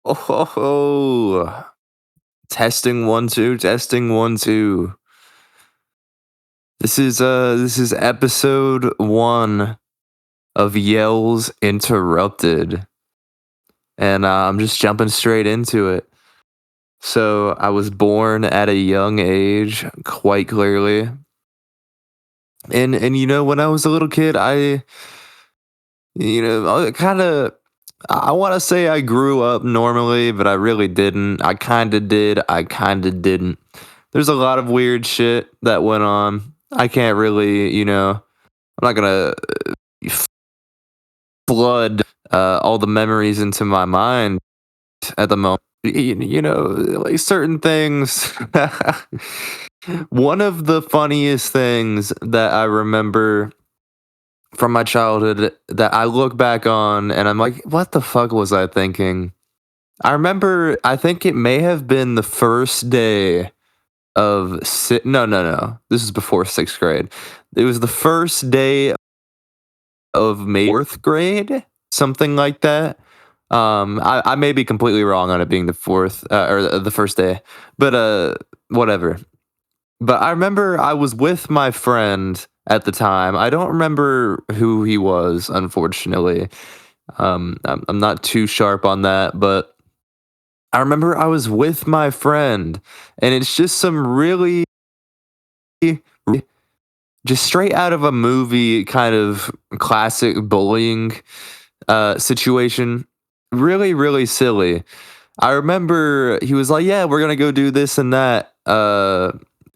Oh, testing 1 2, testing 1 2. This is episode 1 of Yells Interrupted, and I'm just jumping straight into it. So I was born at a young age, quite clearly, and when I was a little kid, I kind of I want to say I grew up normally, but I really didn't. I kind of did. I kind of didn't. There's a lot of weird shit that went on. I can't really, I'm not gonna flood all the memories into my mind at the moment. Like certain things. One of the funniest things that I remember from my childhood that I look back on and I'm like, what the fuck was I thinking? I remember, I think it may have been the first day of no. This is before 6th grade. It was the first day of May 4th grade, something like that. I may be completely wrong on it being the fourth or the first day, but whatever. But I remember I was with my friend at the time. I don't remember who he was, unfortunately. I'm not too sharp on that, but I remember I was with my friend, and it's just some really, just straight out of a movie kind of classic bullying situation. Really, really silly. I remember he was like, "Yeah, we're gonna go do this and that."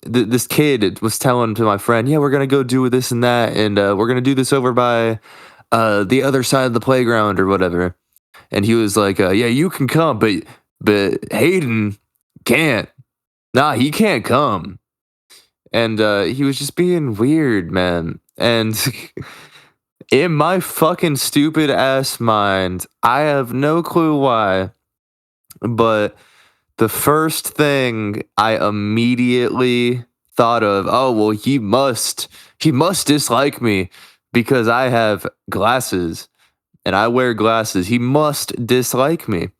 This kid was telling to my friend, "Yeah, we're gonna go do this and that, and we're gonna do this over by the other side of the playground or whatever." And he was like, "Yeah, you can come, but Hayden can't. Nah, he can't come." And he was just being weird, man. And in my fucking stupid ass mind, I have no clue why, but the first thing I immediately thought of, oh well, he must dislike me because I have glasses and I wear glasses. He must dislike me.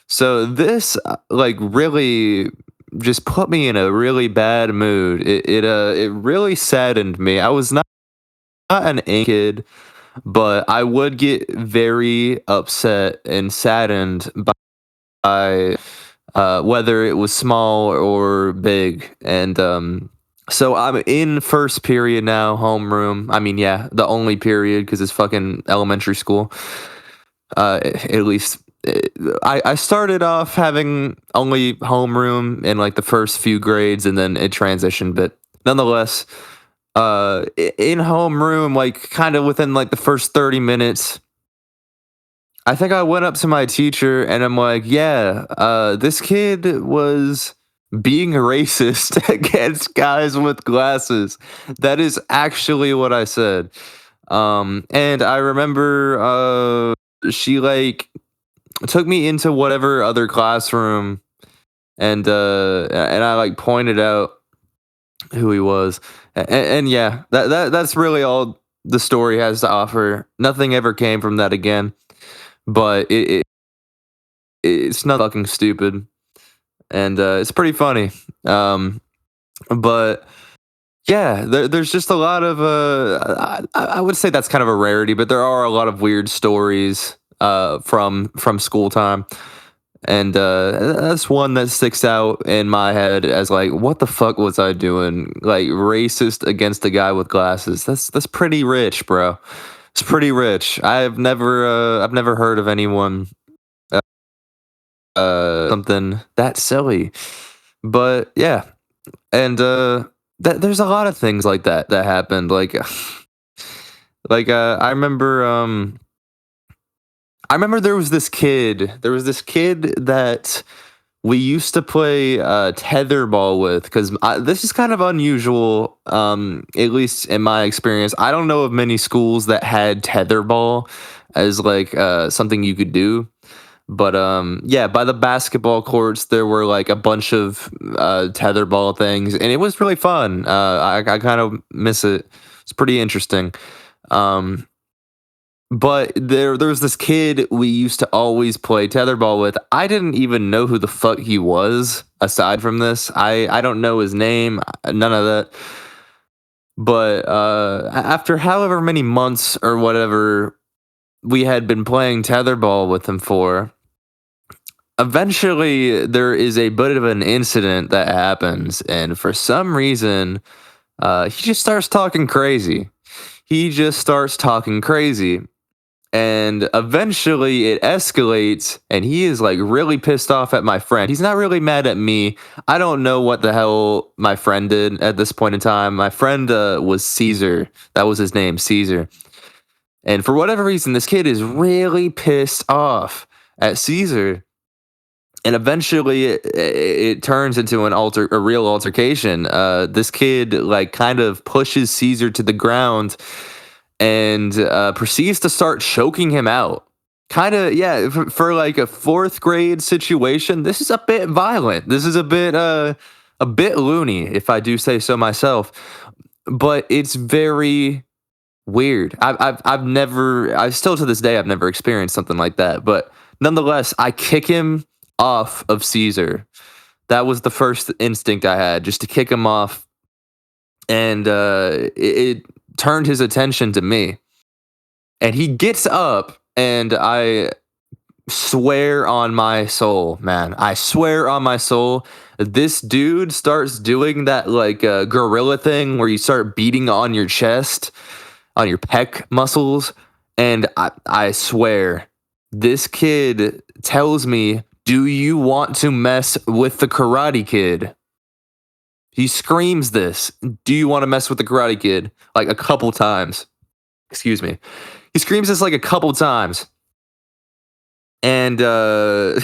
So this like really just put me in a really bad mood. It really saddened me. I was not an kid, but I would get very upset and saddened by whether it was small or big. And so I'm in first period now, homeroom. I mean, yeah, the only period because it's fucking elementary school. At least I started off having only homeroom in like the first few grades, and then it transitioned. But nonetheless, in homeroom, like kind of within like the first 30 minutes, I think I went up to my teacher and I'm like, "Yeah, this kid was being racist against guys with glasses." That is actually what I said. And I remember she like took me into whatever other classroom and I like pointed out who he was. And yeah, that's really all the story has to offer. Nothing ever came from that again, but it's not fucking stupid, and it's pretty funny. But yeah, there's just a lot of I would say that's kind of a rarity, but there are a lot of weird stories from school time. And that's one that sticks out in my head as like, what the fuck was I doing? Like racist against a guy with glasses. That's pretty rich, bro. It's pretty rich. I've never heard of anyone something that silly. But yeah, and there's a lot of things like that happened. Like like I remember there was this kid that we used to play tetherball with because this is kind of unusual, at least in my experience. I don't know of many schools that had tetherball as like something you could do. But yeah, by the basketball courts, there were like a bunch of tetherball things, and it was really fun. I kind of miss it. It's pretty interesting. Um, But there was this kid we used to always play tetherball with. I didn't even know who the fuck he was aside from this. I don't know his name, none of that. But after however many months or whatever we had been playing tetherball with him for, eventually there is a bit of an incident that happens, and for some reason, he just starts talking crazy. He just starts talking crazy. And eventually it escalates, and he is like really pissed off at my friend. He's not really mad at me. I don't know what the hell my friend did at this point in time. My friend was Caesar. That was his name, Caesar. And for whatever reason, this kid is really pissed off at Caesar. And eventually it turns into a real altercation. This kid like kind of pushes Caesar to the ground and proceeds to start choking him out. Kind of, yeah, for like a fourth grade situation, this is a bit violent. This is a bit loony, if I do say so myself. But it's very weird. I've never, I still to this day, I've never experienced something like that. But nonetheless, I kick him off of Caesar. That was the first instinct I had, just to kick him off, and it turned his attention to me. And he gets up, and I swear on my soul, man, I swear on my soul, this dude starts doing that like gorilla thing where you start beating on your chest, on your pec muscles. And I swear, this kid tells me, "Do you want to mess with the Karate Kid?" He screams this, "Do you want to mess with the Karate Kid?" Like a couple times. Excuse me. He screams this like a couple times. And I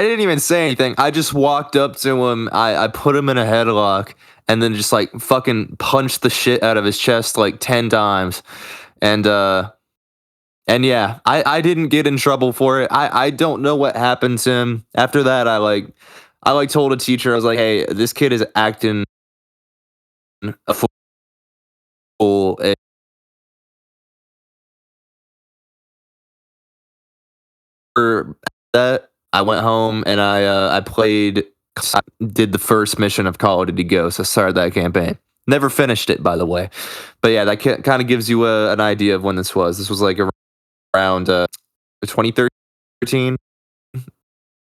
didn't even say anything. I just walked up to him. I put him in a headlock and then just like fucking punched the shit out of his chest like 10 times. And yeah, I didn't get in trouble for it. I don't know what happened to him. After that, I told a teacher, I was like, "Hey, this kid is acting a fool." For that, I went home and I played. I did the first mission of Call of Duty Ghosts. I started that campaign. Never finished it, by the way. But yeah, that kind of gives you an idea of when this was. This was like around 2013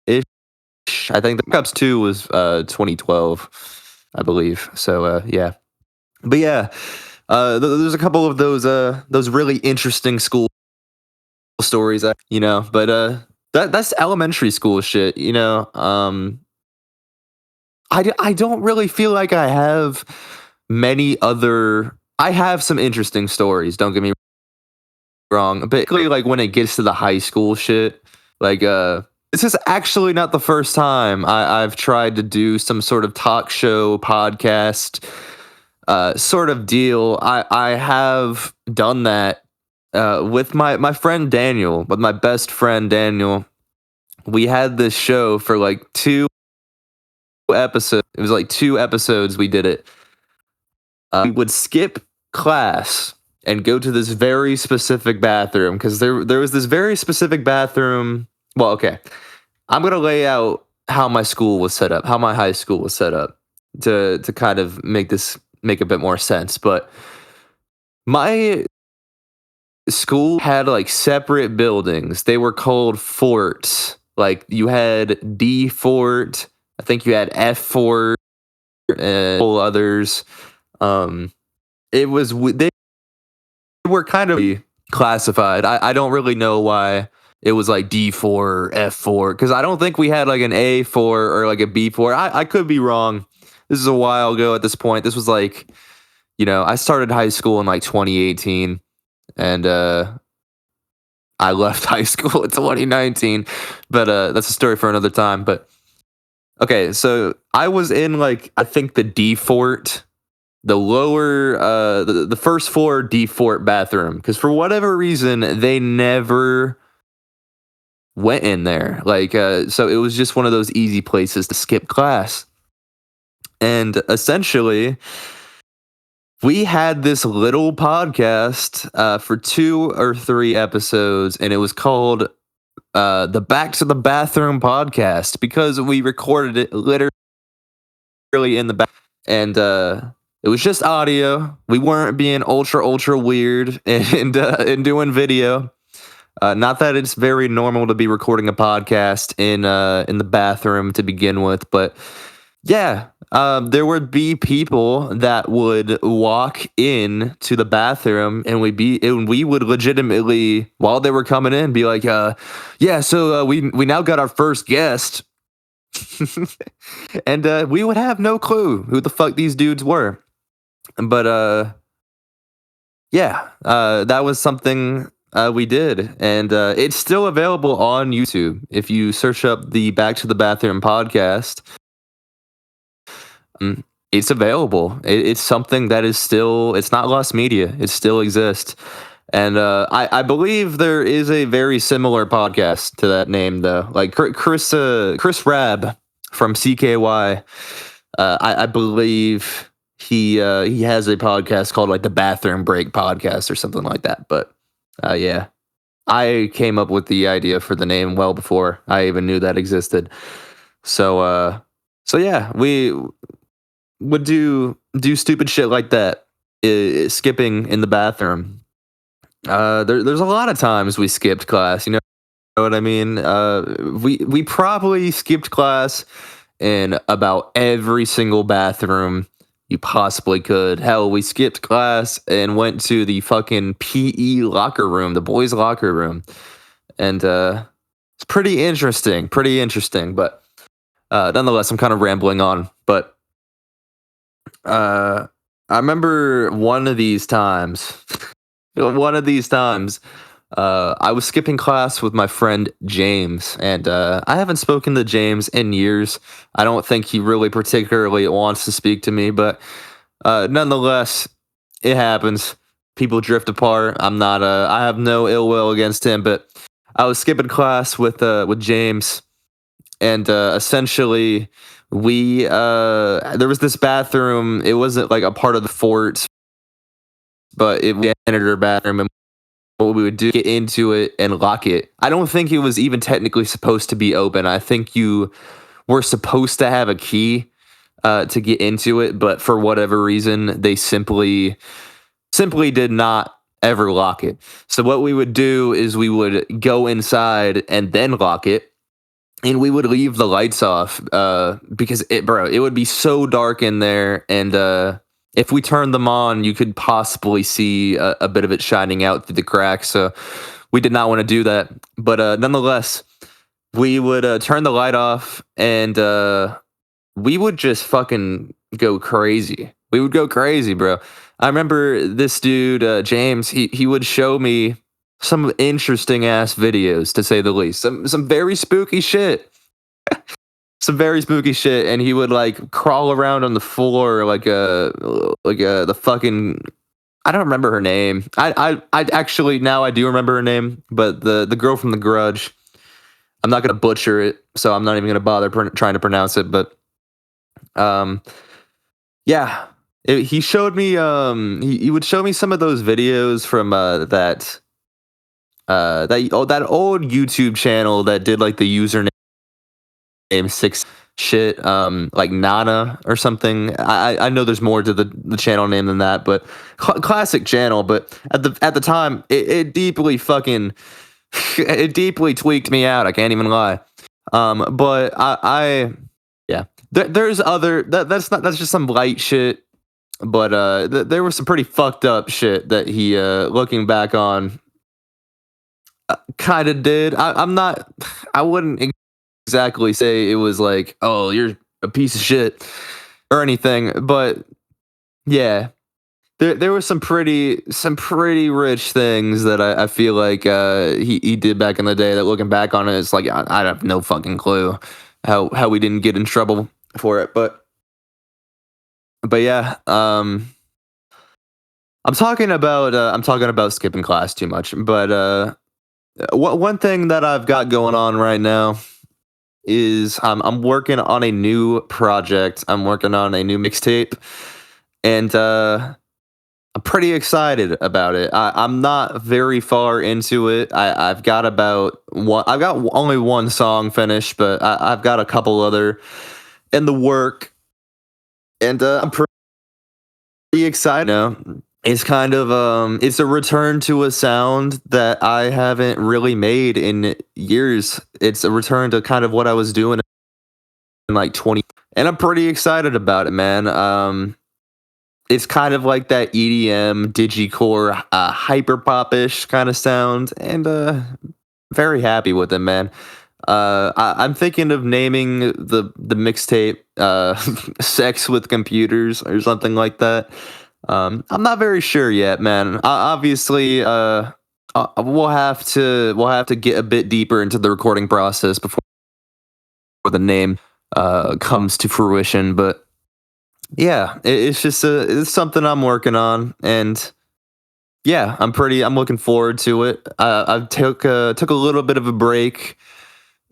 ish. I think the Black Ops 2 was 2012, I believe. So yeah, but yeah, there's a couple of those really interesting school stories, but that's elementary school shit, I don't really feel like I have many other. I have some interesting stories, don't get me wrong, but particularly like when it gets to the high school shit, like this is actually not the first time I've tried to do some sort of talk show podcast sort of deal. I have done that with my friend Daniel, with my best friend Daniel. We had this show for like 2 episodes. It was like 2 episodes we did it. We would skip class and go to this very specific bathroom because there was this very specific bathroom. Well, okay, I'm gonna lay out how my school was set up, how my high school was set up to kind of make a bit more sense. But my school had like separate buildings. They were called forts. Like you had D Fort, I think you had F Fort, and others. It was they were kind of classified. I don't really know why it was like D4 or F4 because I don't think we had like an A4 or like a B4. I could be wrong. This is a while ago at this point. This was like, I started high school in like 2018 and I left high school in 2019. But that's a story for another time. But okay, so I was in like I think the D Fort, the lower the first floor D Fort bathroom because for whatever reason they never went in there. Like so it was just one of those easy places to skip class. And essentially we had this little podcast for 2 or 3 episodes, and it was called the Back to the Bathroom podcast because we recorded it literally in the back, and it was just audio. We weren't being ultra weird and doing video. Not that it's very normal to be recording a podcast in the bathroom to begin with, but yeah, there would be people that would walk in to the bathroom, and we would legitimately, while they were coming in, be like, "Yeah, so we now got our first guest," and we would have no clue who the fuck these dudes were, but yeah, that was something we did, and it's still available on YouTube if you search up the Back to the Bathroom podcast. It's available. It's something that is still. It's not lost media. It still exists, and I believe there is a very similar podcast to that name though. Like Chris Rabb from CKY. I believe he has a podcast called like the Bathroom Break Podcast or something like that. But yeah, I came up with the idea for the name well before I even knew that existed. So yeah, we would do stupid shit like that, skipping in the bathroom. There's a lot of times we skipped class. You know what I mean? We probably skipped class in about every single bathroom you possibly could. Hell, we skipped class and went to the fucking PE locker room, the boys' locker room, and it's pretty interesting. But nonetheless, I'm kind of rambling on. But I remember one of these times, I was skipping class with my friend James, and I haven't spoken to James in years. I don't think he really particularly wants to speak to me, but nonetheless, it happens. People drift apart. I have no ill will against him, but I was skipping class with James, and essentially there was this bathroom. It wasn't like a part of the fort, but we entered our bathroom, and what we would do, get into it and lock it. I don't think it was even technically supposed to be open. I think you were supposed to have a key to get into it, but for whatever reason, they simply did not ever lock it. So what we would do is we would go inside and then lock it. And we would leave the lights off because it would be so dark in there, and if we turned them on, you could possibly see a bit of it shining out through the cracks. So we did not want to do that. But nonetheless, we would turn the light off, and we would just fucking go crazy. We would go crazy, bro. I remember this dude, James. He would show me some interesting ass videos, to say the least. Some very spooky shit. Some very spooky shit, and he would like crawl around on the floor like the fucking. I don't remember her name. I actually, now I do remember her name, but the girl from The Grudge. I'm not gonna butcher it, so I'm not even gonna bother trying to pronounce it. But yeah, he showed me. He would show me some of those videos from that old YouTube channel that did like the username 6 shit, like Nana or something. I know there's more to the channel name than that, but classic channel. But at the time, it deeply fucking it deeply tweaked me out. I can't even lie. But I yeah, there's other that's just some light shit. But there was some pretty fucked up shit that he looking back on kind of did. I wouldn't exactly say it was like, oh, you're a piece of shit or anything, but yeah, there were some pretty rich things that I feel like he did back in the day that, looking back on it, it's like I have no fucking clue how we didn't get in trouble for it. But yeah, I'm talking about skipping class too much, but one thing that I've got going on right now is I'm working on a new project. I'm working on a new mixtape, and I'm pretty excited about it. I'm not very far into it. I've got about one. I've got only one song finished, but I've got a couple other in the work, and I'm pretty excited. It's kind of it's a return to a sound that I haven't really made in years. It's a return to kind of what I was doing in like 20, and I'm pretty excited about it, man. It's kind of like that EDM, digicore, hyperpop-ish kind of sound, and very happy with it, man. I'm thinking of naming the mixtape "Sex with Computers" or something like that. I'm not very sure yet, man. Obviously, we'll have to get a bit deeper into the recording process before the name comes to fruition, but. Yeah, it's just it's something I'm working on, and yeah, I'm looking forward to it. I took a little bit of a break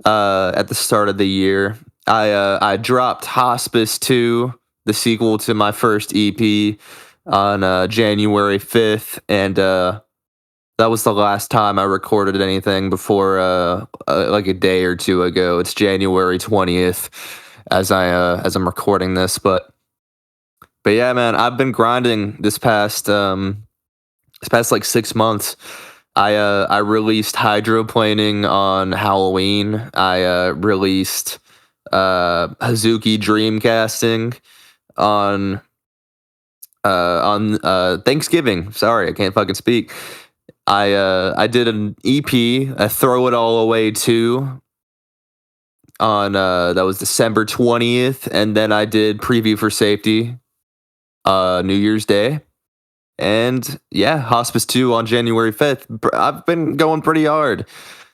at the start of the year. I dropped Hospice 2, the sequel to my first EP, on January 5th, and that was the last time I recorded anything before like a day or two ago. It's January 20th as I'm recording this, but yeah, man, I've been grinding this past like 6 months. I released hydroplaning on Halloween. I released Hazuki Dreamcasting on Thanksgiving. Sorry, I can't fucking speak. I did an EP, I Throw It All Away 2 on that was December 20th, and then I did Preview for Safety New Year's Day. And yeah, Hospice 2 on January 5th. I've been going pretty hard.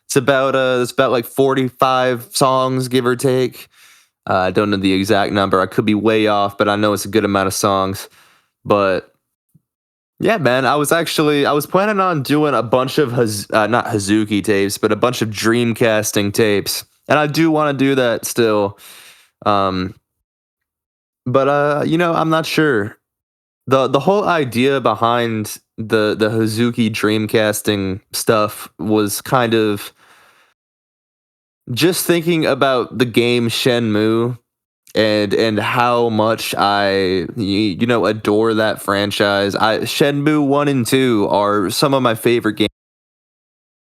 It's about like 45 songs, give or take. I don't know the exact number. I could be way off, but I know it's a good amount of songs. But yeah, man, I was planning on doing a bunch of not Hazuki tapes, but a bunch of Dreamcasting tapes, and I do want to do that still. Um, but I'm not sure. The whole idea behind the Hazuki Dreamcasting stuff was kind of just thinking about the game Shenmue and how much adore that franchise. Shenmue 1 and 2 are some of my favorite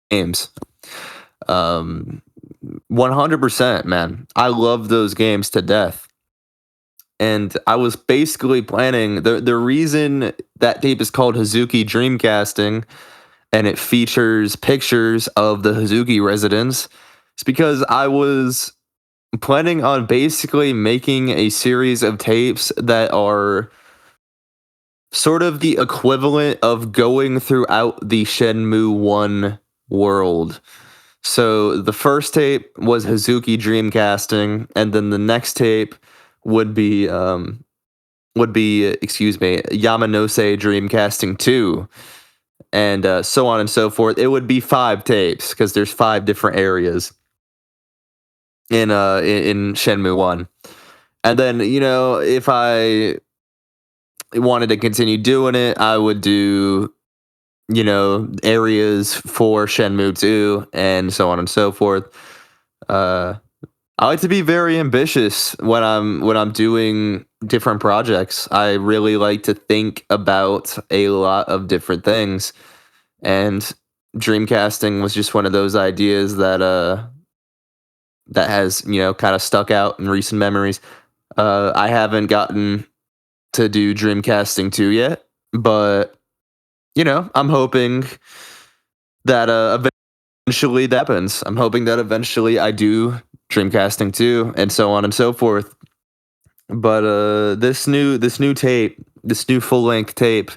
games. 100%, man. I love those games to death. And I was basically planning the reason that tape is called Hazuki Dreamcasting and it features pictures of the Hazuki residents. It's because I was planning on basically making a series of tapes that are sort of the equivalent of going throughout the Shenmue 1 world. So the first tape was Hazuki Dreamcasting, and then the next tape would be Yamanose Dreamcasting 2, and so on and so forth. It would be 5 tapes because there's 5 different areas in Shenmue 1. And then, if I wanted to continue doing it, I would do, areas for Shenmue 2 and so on and so forth. I like to be very ambitious when I'm doing different projects. I really like to think about a lot of different things, and Dreamcasting was just one of those ideas that has kind of stuck out in recent memories. I haven't gotten to do Dreamcasting 2 yet, but I'm hoping that eventually that happens. I'm hoping that eventually I do Dreamcasting 2 and so on and so forth. But this new tape, this new full length tape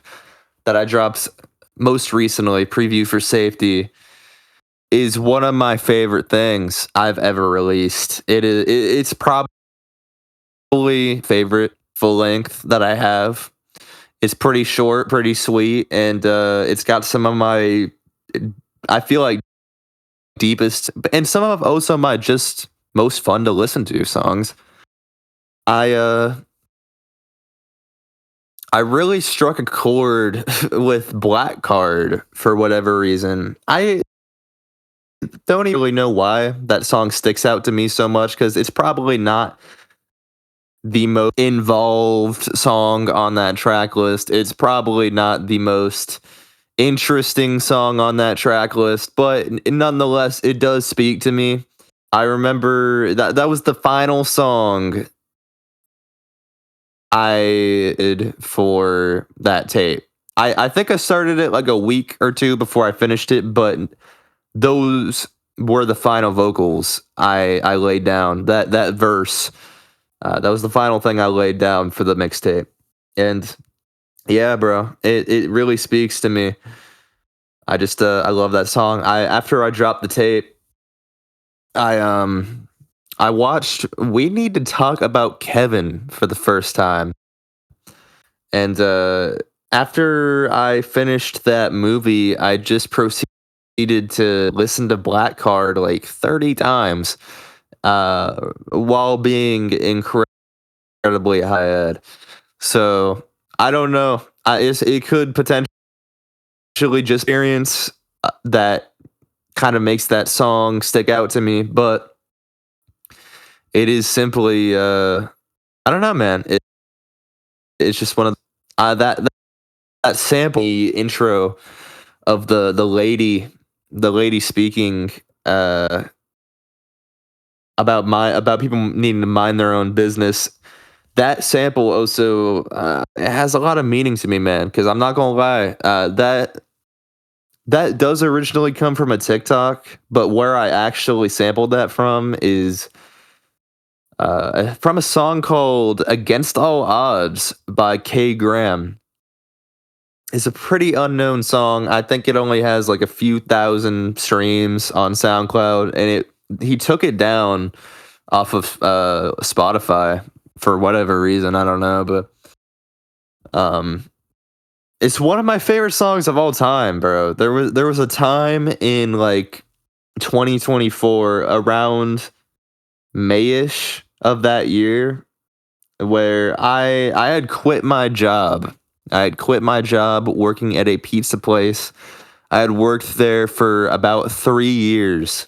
that I dropped most recently, Preview for Safety, is one of my favorite things I've ever released. It's probably favorite full length that I have. It's pretty short, pretty sweet, and it's got some of my, I feel like, deepest, and some of also my just most fun to listen to songs. I I really struck a chord with Black Card for whatever reason. I don't even really know why that song sticks out to me so much because it's probably not the most involved song on that track list. It's probably not the most interesting song on that track list, but nonetheless, it does speak to me. I remember that was the final song I did for that tape. I think I started it like a week or two before I finished it, but those were the final vocals I laid down. That verse, that was the final thing I laid down for the mixtape. And yeah, bro, it really speaks to me. I love that song. I After I dropped the tape, I I watched We Need to Talk About Kevin for the first time. And after I finished that movie, I just proceeded to listen to Black Card like 30 times while being incredibly high ed. So I don't know. It could potentially just experience that kind of makes that song stick out to me, but it is simply I don't know, man. It's just one of that sample the intro of the lady speaking about people needing to mind their own business. That sample also it has a lot of meaning to me, man, because I'm not gonna lie, that does originally come from a TikTok, but where I actually sampled that from is from a song called "Against All Odds" by K. Graham. It's a pretty unknown song. I think it only has like a few thousand streams on SoundCloud, and he took it down off of Spotify for whatever reason. I don't know, but um, it's one of my favorite songs of all time, bro. There was a time in like 2024 around Mayish of that year where I had quit my job. I had quit my job working at a pizza place. I had worked there for about 3 years,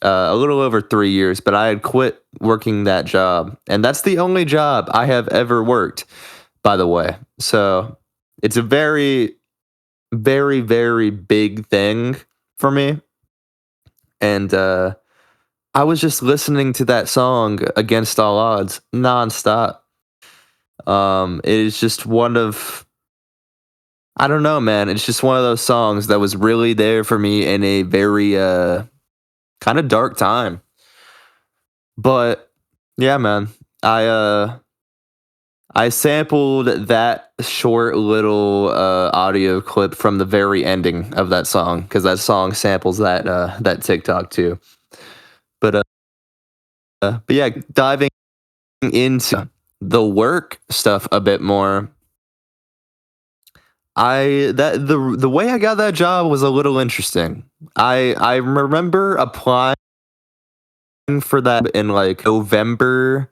a little over 3 years, but I had quit working that job. And that's the only job I have ever worked, by the way. So it's a very, very, very big thing for me. And I was just listening to that song Against All Odds nonstop. It is just one of I don't know, man. It's just one of those songs that was really there for me in a very kind of dark time. But yeah, man. I sampled that short little audio clip from the very ending of that song because that song samples that TikTok too. But yeah, diving into the work stuff a bit more. The way I got that job was a little interesting. I remember applying for that in like November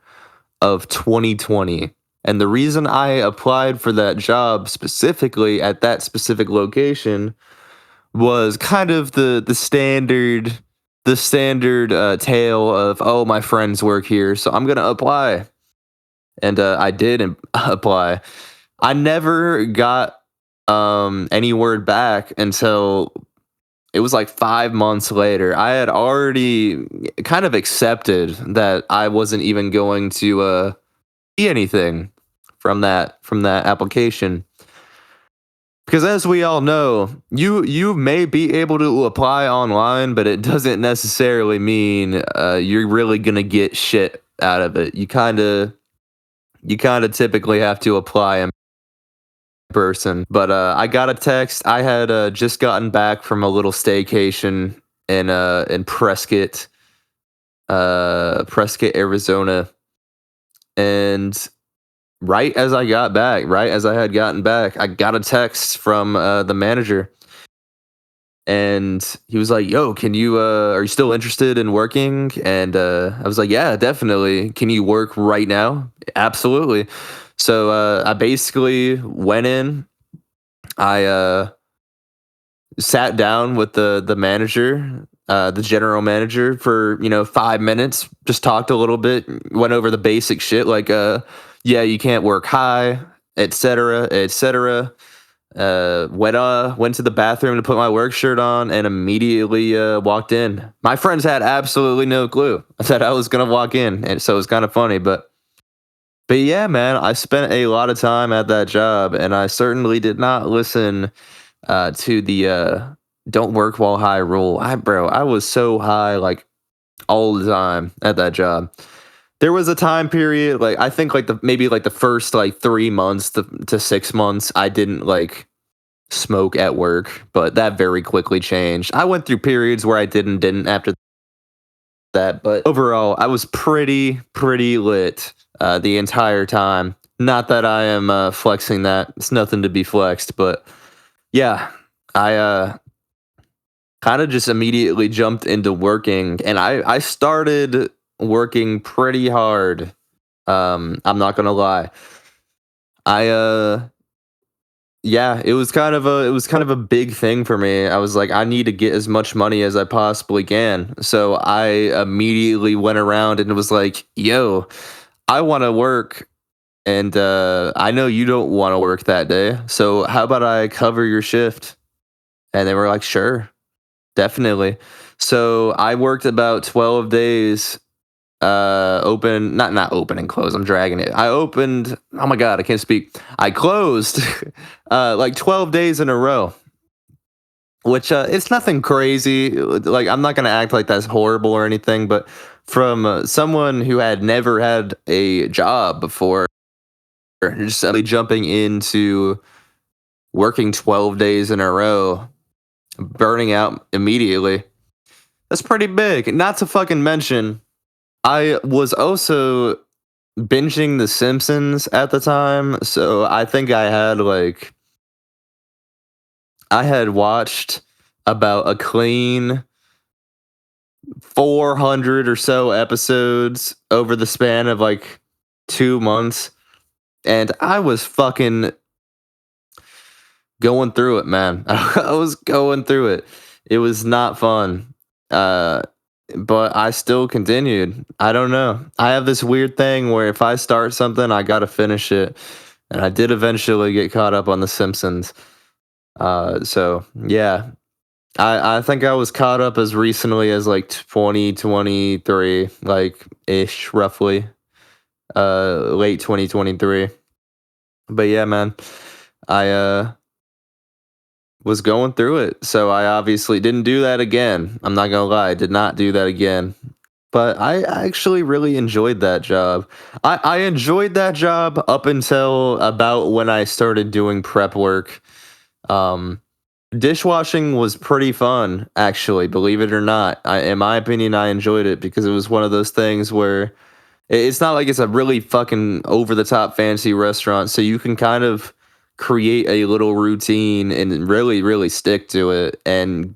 of 2020. And the reason I applied for that job specifically at that specific location was kind of the standard tale of, oh, my friends work here, so I'm gonna apply. And I did apply. I never got any word back until it was like 5 months later. I had already kind of accepted that I wasn't even going to see anything from that application. Because as we all know, you may be able to apply online, but it doesn't necessarily mean you're really gonna get shit out of it. You kind of typically have to apply in person. But I got a text. I had just gotten back from a little staycation in Prescott, Arizona, and right as I had gotten back, I got a text from the manager, and he was like, "Yo, can you are you still interested in working?" And I was like, "Yeah, definitely. Can you work right now?" Absolutely. So I basically went in. I sat down with the manager, the general manager, for 5 minutes. Just talked a little bit, went over the basic shit like, yeah, you can't work high, etc., etc. Went to the bathroom to put my work shirt on and immediately walked in. My friends had absolutely no clue that I was gonna walk in, and so it's kind of funny. But yeah, man, I spent a lot of time at that job, and I certainly did not listen to the "don't work while high" rule. I was so high like all the time at that job. There was a time period, like I think like maybe the first like 3 months to 6 months, I didn't like smoke at work, but that very quickly changed. I went through periods where I didn't after that, but overall, I was pretty lit the entire time. Not that I am flexing that; it's nothing to be flexed, but yeah, I kind of just immediately jumped into working, and I started working pretty hard. I'm not gonna lie. I Yeah, it was kind of a big thing for me. I was like, I need to get as much money as I possibly can. So I immediately went around and was like, yo, I want to work, and I know you don't want to work that day. So how about I cover your shift? And they were like, sure, definitely. So I worked about 12 days, open, not open and close, I'm dragging it. I opened, oh my god, I can't speak. I closed like 12 days in a row, which it's nothing crazy. Like, I'm not gonna act like that's horrible or anything, but from someone who had never had a job before, just suddenly jumping into working 12 days in a row, burning out immediately, that's pretty big. Not to fucking mention, I was also binging The Simpsons at the time, so I think I had watched about a clean 400 or so episodes over the span of like 2 months, and I was fucking going through it, man. I was going through it. It was not fun. Uh, but I still continued. I don't know. I have this weird thing where if I start something, I gotta finish it. And I did eventually get caught up on The Simpsons. So yeah, I think I was caught up as recently as like 2023, like ish, roughly, late 2023. But yeah, man, I was going through it. So I obviously didn't do that again. I'm not gonna lie, I did not do that again. But I actually really enjoyed that job. I enjoyed that job up until about when I started doing prep work. Um, Dishwashing was pretty fun, actually, believe it or not. In my opinion, I enjoyed it because it was one of those things where it's not like it's a really fucking over the top fancy restaurant, so you can kind of create a little routine and really stick to it and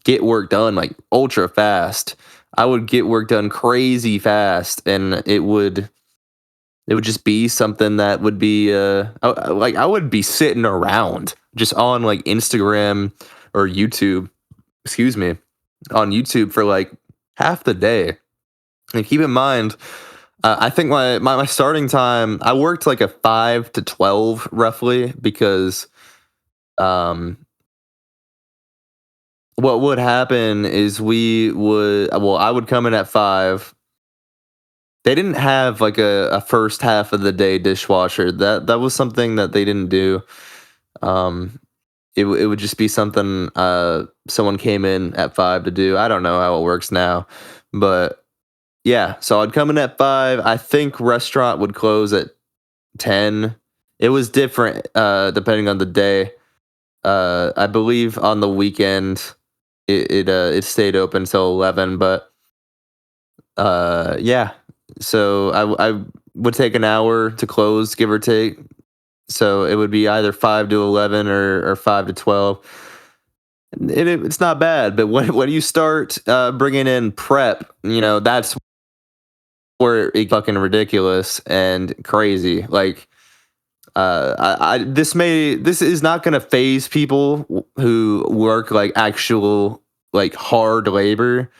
get work done like ultra fast. I would get work done crazy fast, and it would just be something that would be like I would be sitting around just on like Instagram or YouTube, excuse me, on YouTube for like half the day. And keep in mind, I think my starting time, I worked like a 5 to 12 roughly because um what would happen is I would come in at 5. They didn't have like a first half of the day dishwasher. That was something that they didn't do. Um, it would just be something someone came in at 5 to do. I don't know how it works now, but yeah. So I'd come in at 5. I think restaurant would close at 10. It was different depending on the day. I believe on the weekend it stayed open till 11, but yeah. So I would take an hour to close, give or take. So it would be either 5 to 11 or 5 to 12. It's not bad, but when you start bringing in prep, that's where it's fucking ridiculous and crazy. Like, this is not gonna phase people who work like actual like hard labor.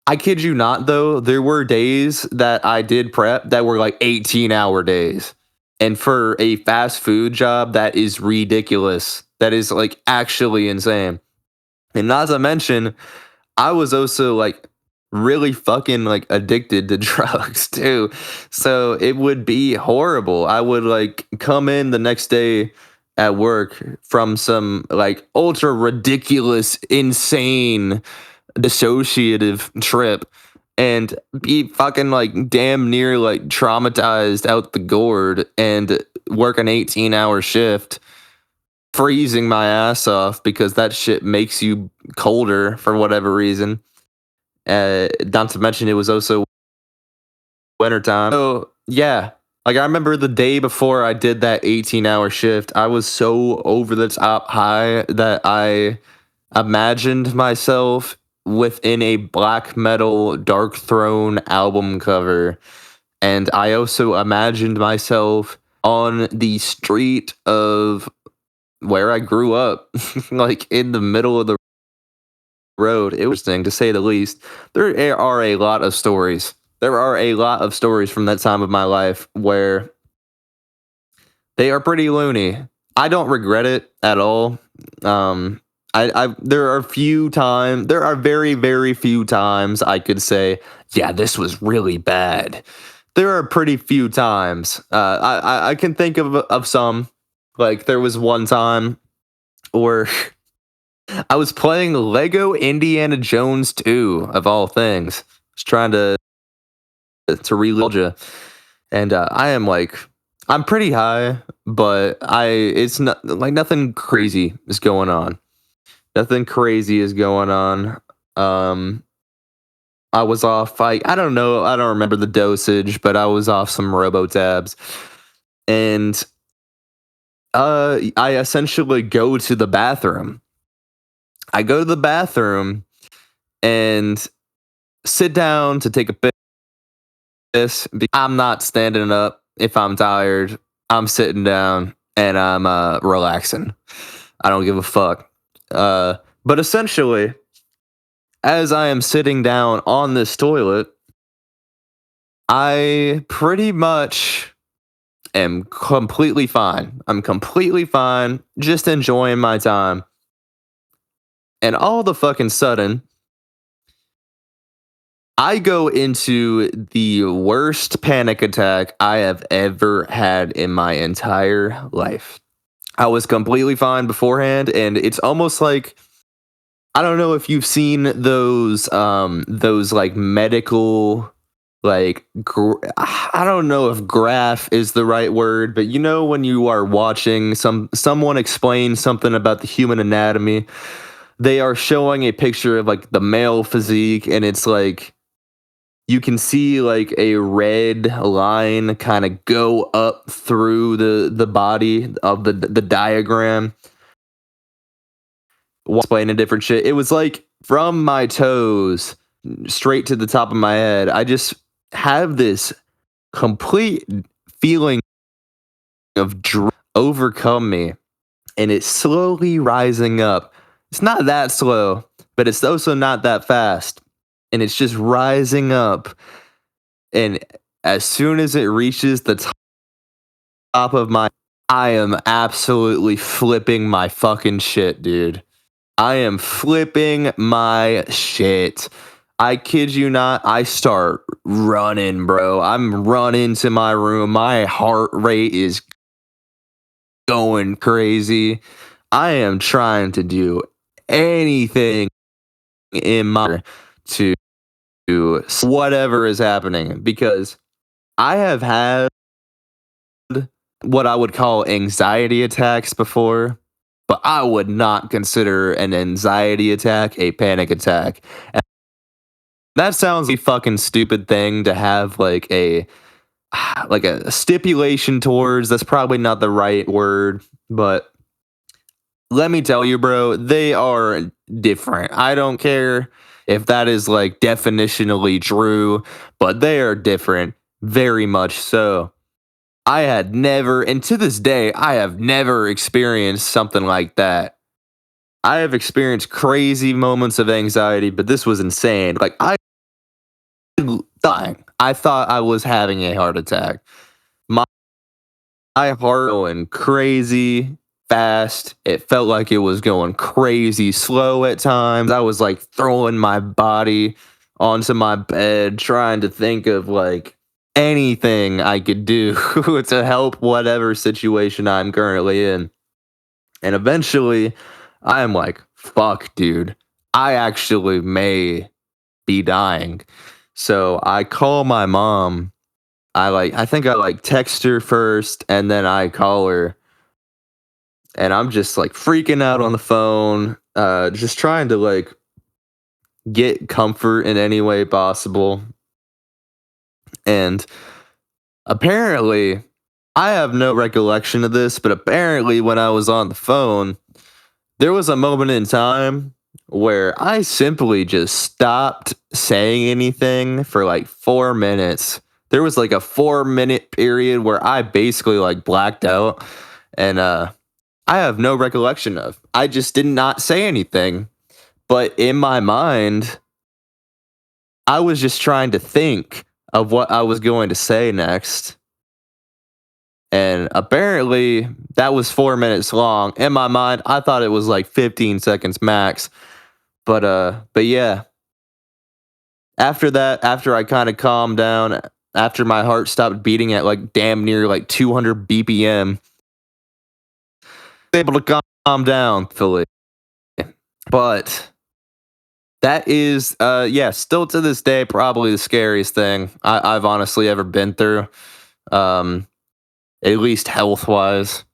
I kid you not, though, there were days that I did prep that were like 18-hour days. And for a fast food job, that is ridiculous. That is like actually insane. And not to mention, I was also like really fucking like addicted to drugs too. So it would be horrible. I would like come in the next day at work from some like ultra ridiculous, insane dissociative trip and be fucking like damn near like traumatized out the gourd and work an 18-hour shift, freezing my ass off because that shit makes you colder for whatever reason. Not to mention it was also wintertime. So yeah, like I remember the day before I did that 18-hour shift, I was so over the top high that I imagined myself within a black metal Dark Throne album cover. And I also imagined myself on the street of where I grew up, like in the middle of the road. It was interesting to say the least. There are a lot of stories. There are a lot of stories from that time of my life where they are pretty loony. I don't regret it at all. There are there are very, very few times I could say, yeah, this was really bad. There are pretty few times. I can think of some. Like there was one time where I was playing Lego Indiana Jones 2 of all things. I was trying to relive you, and I'm pretty high, but it's not like nothing crazy is going on. Nothing crazy is going on. I was off like I don't know, I don't remember the dosage, but I was off some Robotabs, and I essentially go to the bathroom. I go to the bathroom and sit down to take a piss. I'm not standing up if I'm tired. I'm sitting down and I'm relaxing. I don't give a fuck. But essentially, as I am sitting down on this toilet, I pretty much am completely fine. I'm completely fine, just enjoying my time. And all the fucking sudden, I go into the worst panic attack I have ever had in my entire life. I was completely fine beforehand, and it's almost like I don't know if you've seen those like medical like I don't know if graph is the right word, but you know when you are watching someone explain something about the human anatomy, they are showing a picture of like the male physique, and it's like you can see like a red line kind of go up through the body of the diagram, explaining different shit. It was like from my toes straight to the top of my head. I just have this complete feeling of dread overcome me, and it's slowly rising up. It's not that slow, but it's also not that fast, and it's just rising up. And as soon as it reaches the top of my, I am absolutely flipping my fucking shit, dude. I am flipping my shit. I kid you not. I start running, bro. I'm running to my room. My heart rate is going crazy. I am trying to do anything in my to whatever is happening because I have had what I would call anxiety attacks before, but I would not consider an anxiety attack a panic attack. And that sounds like a fucking stupid thing to have like a stipulation towards. That's probably not the right word, but let me tell you, bro, they are different. I don't care if that is like definitionally true, but they are different, very much so. I had never, and to this day, I have never experienced something like that. I have experienced crazy moments of anxiety, but this was insane. Like, dying. I thought I was having a heart attack. My heart going crazy fast. It felt like it was going crazy slow at times. I was like throwing my body onto my bed, trying to think of like anything I could do to help whatever situation I'm currently in. And eventually, I'm like, fuck, dude, I actually may be dying. So I call my mom. I think I like text her first and then I call her, and I'm just like freaking out on the phone, just trying to like get comfort in any way possible. And apparently, I have no recollection of this, but apparently when I was on the phone, there was a moment in time where I simply just stopped saying anything for like 4 minutes. There was like a 4 minute period where I basically like blacked out, and I have no recollection of. I just did not say anything. But in my mind, I was just trying to think of what I was going to say next. And apparently that was 4 minutes long. In my mind, I thought it was like 15 seconds max. But yeah, after that, after I kind of calmed down, after my heart stopped beating at like damn near like 200 BPM, able to calm down fully. But that is, yeah, still to this day, probably the scariest thing I've honestly ever been through. Um, at least health wise,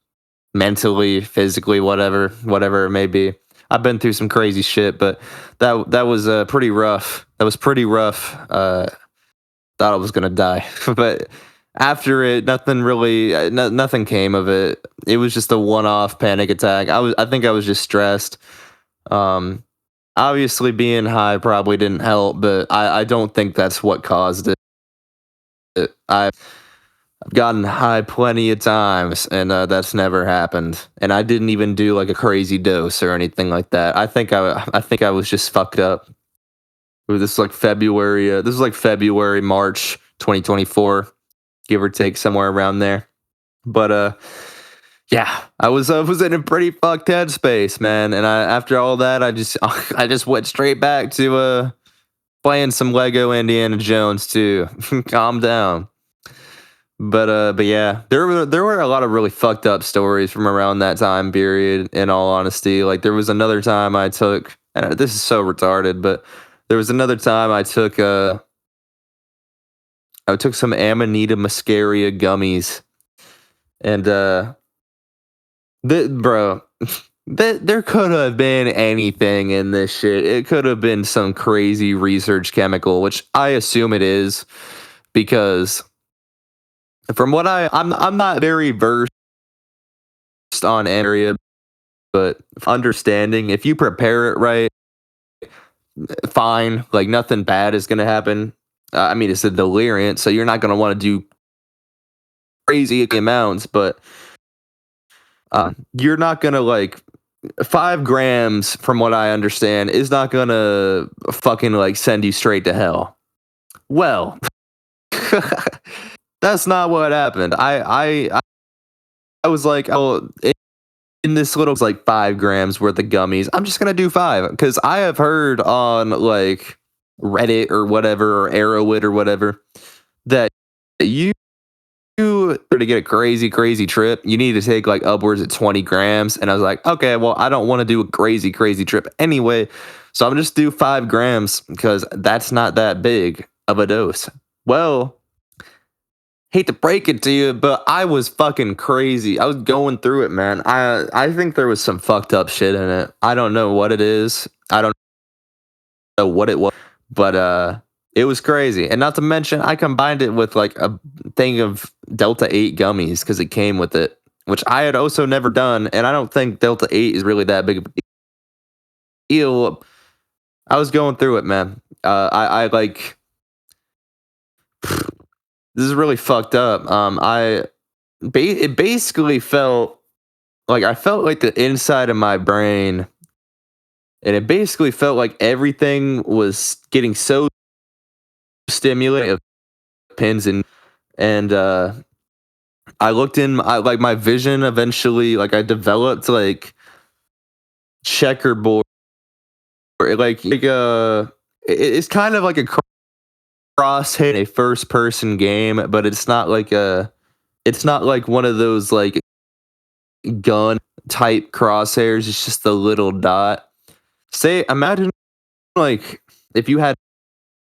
mentally, physically, whatever it may be. I've been through some crazy shit, but that was pretty rough. That was pretty rough. Thought I was gonna die, but after it, nothing really, nothing came of it. It was just a one-off panic attack. I think I was just stressed. Um, Obviously, being high probably didn't help, but I don't think that's what caused it. I've gotten high plenty of times, and that's never happened. And I didn't even do like a crazy dose or anything like that. I think I was just fucked up. This is like February. This is like February, March 2024, give or take, somewhere around there. But yeah, I was in a pretty fucked headspace, man. And after all that, I just went straight back to playing some Lego Indiana Jones too. Calm down. But yeah, there were a lot of really fucked up stories from around that time period. In all honesty, like there was another time I took, and this is so retarded, but there was another time I took some Amanita muscaria gummies, and bro, there could have been anything in this shit. It could have been some crazy research chemical, which I assume it is, because from what I'm not very versed on area, but understanding if you prepare it right, fine, like nothing bad is gonna happen. I mean, it's a deliriant, so you're not gonna want to do crazy amounts, but you're not gonna like 5 grams, from what I understand, is not gonna fucking like send you straight to hell. Well, that's not what happened. I was like, oh, in this little like 5 grams worth of gummies, I'm just gonna do 5 because I have heard on like Reddit or whatever or Arrowit or whatever that you to get a crazy trip, you need to take like upwards of 20 grams. And I was like, okay, well, I don't want to do a crazy trip anyway. So I'm just do 5 grams because that's not that big of a dose. Well, hate to break it to you, but I was fucking crazy. I was going through it, man. I think there was some fucked up shit in it. I don't know what it is. I don't know what it was, but it was crazy. And not to mention, I combined it with like a thing of Delta 8 gummies because it came with it. which I had also never done, and I don't think Delta 8 is really that big of a deal. I was going through it, man. I like this is really fucked up. It basically felt like I felt like the inside of my brain, and it basically felt like everything was getting so stimulated of pins and I looked in like my vision eventually, like I developed like checkerboard, it's kind of like a cross hit a first person game, but it's not like one of those like gun type crosshairs. It's just a little dot. Say, imagine like if you had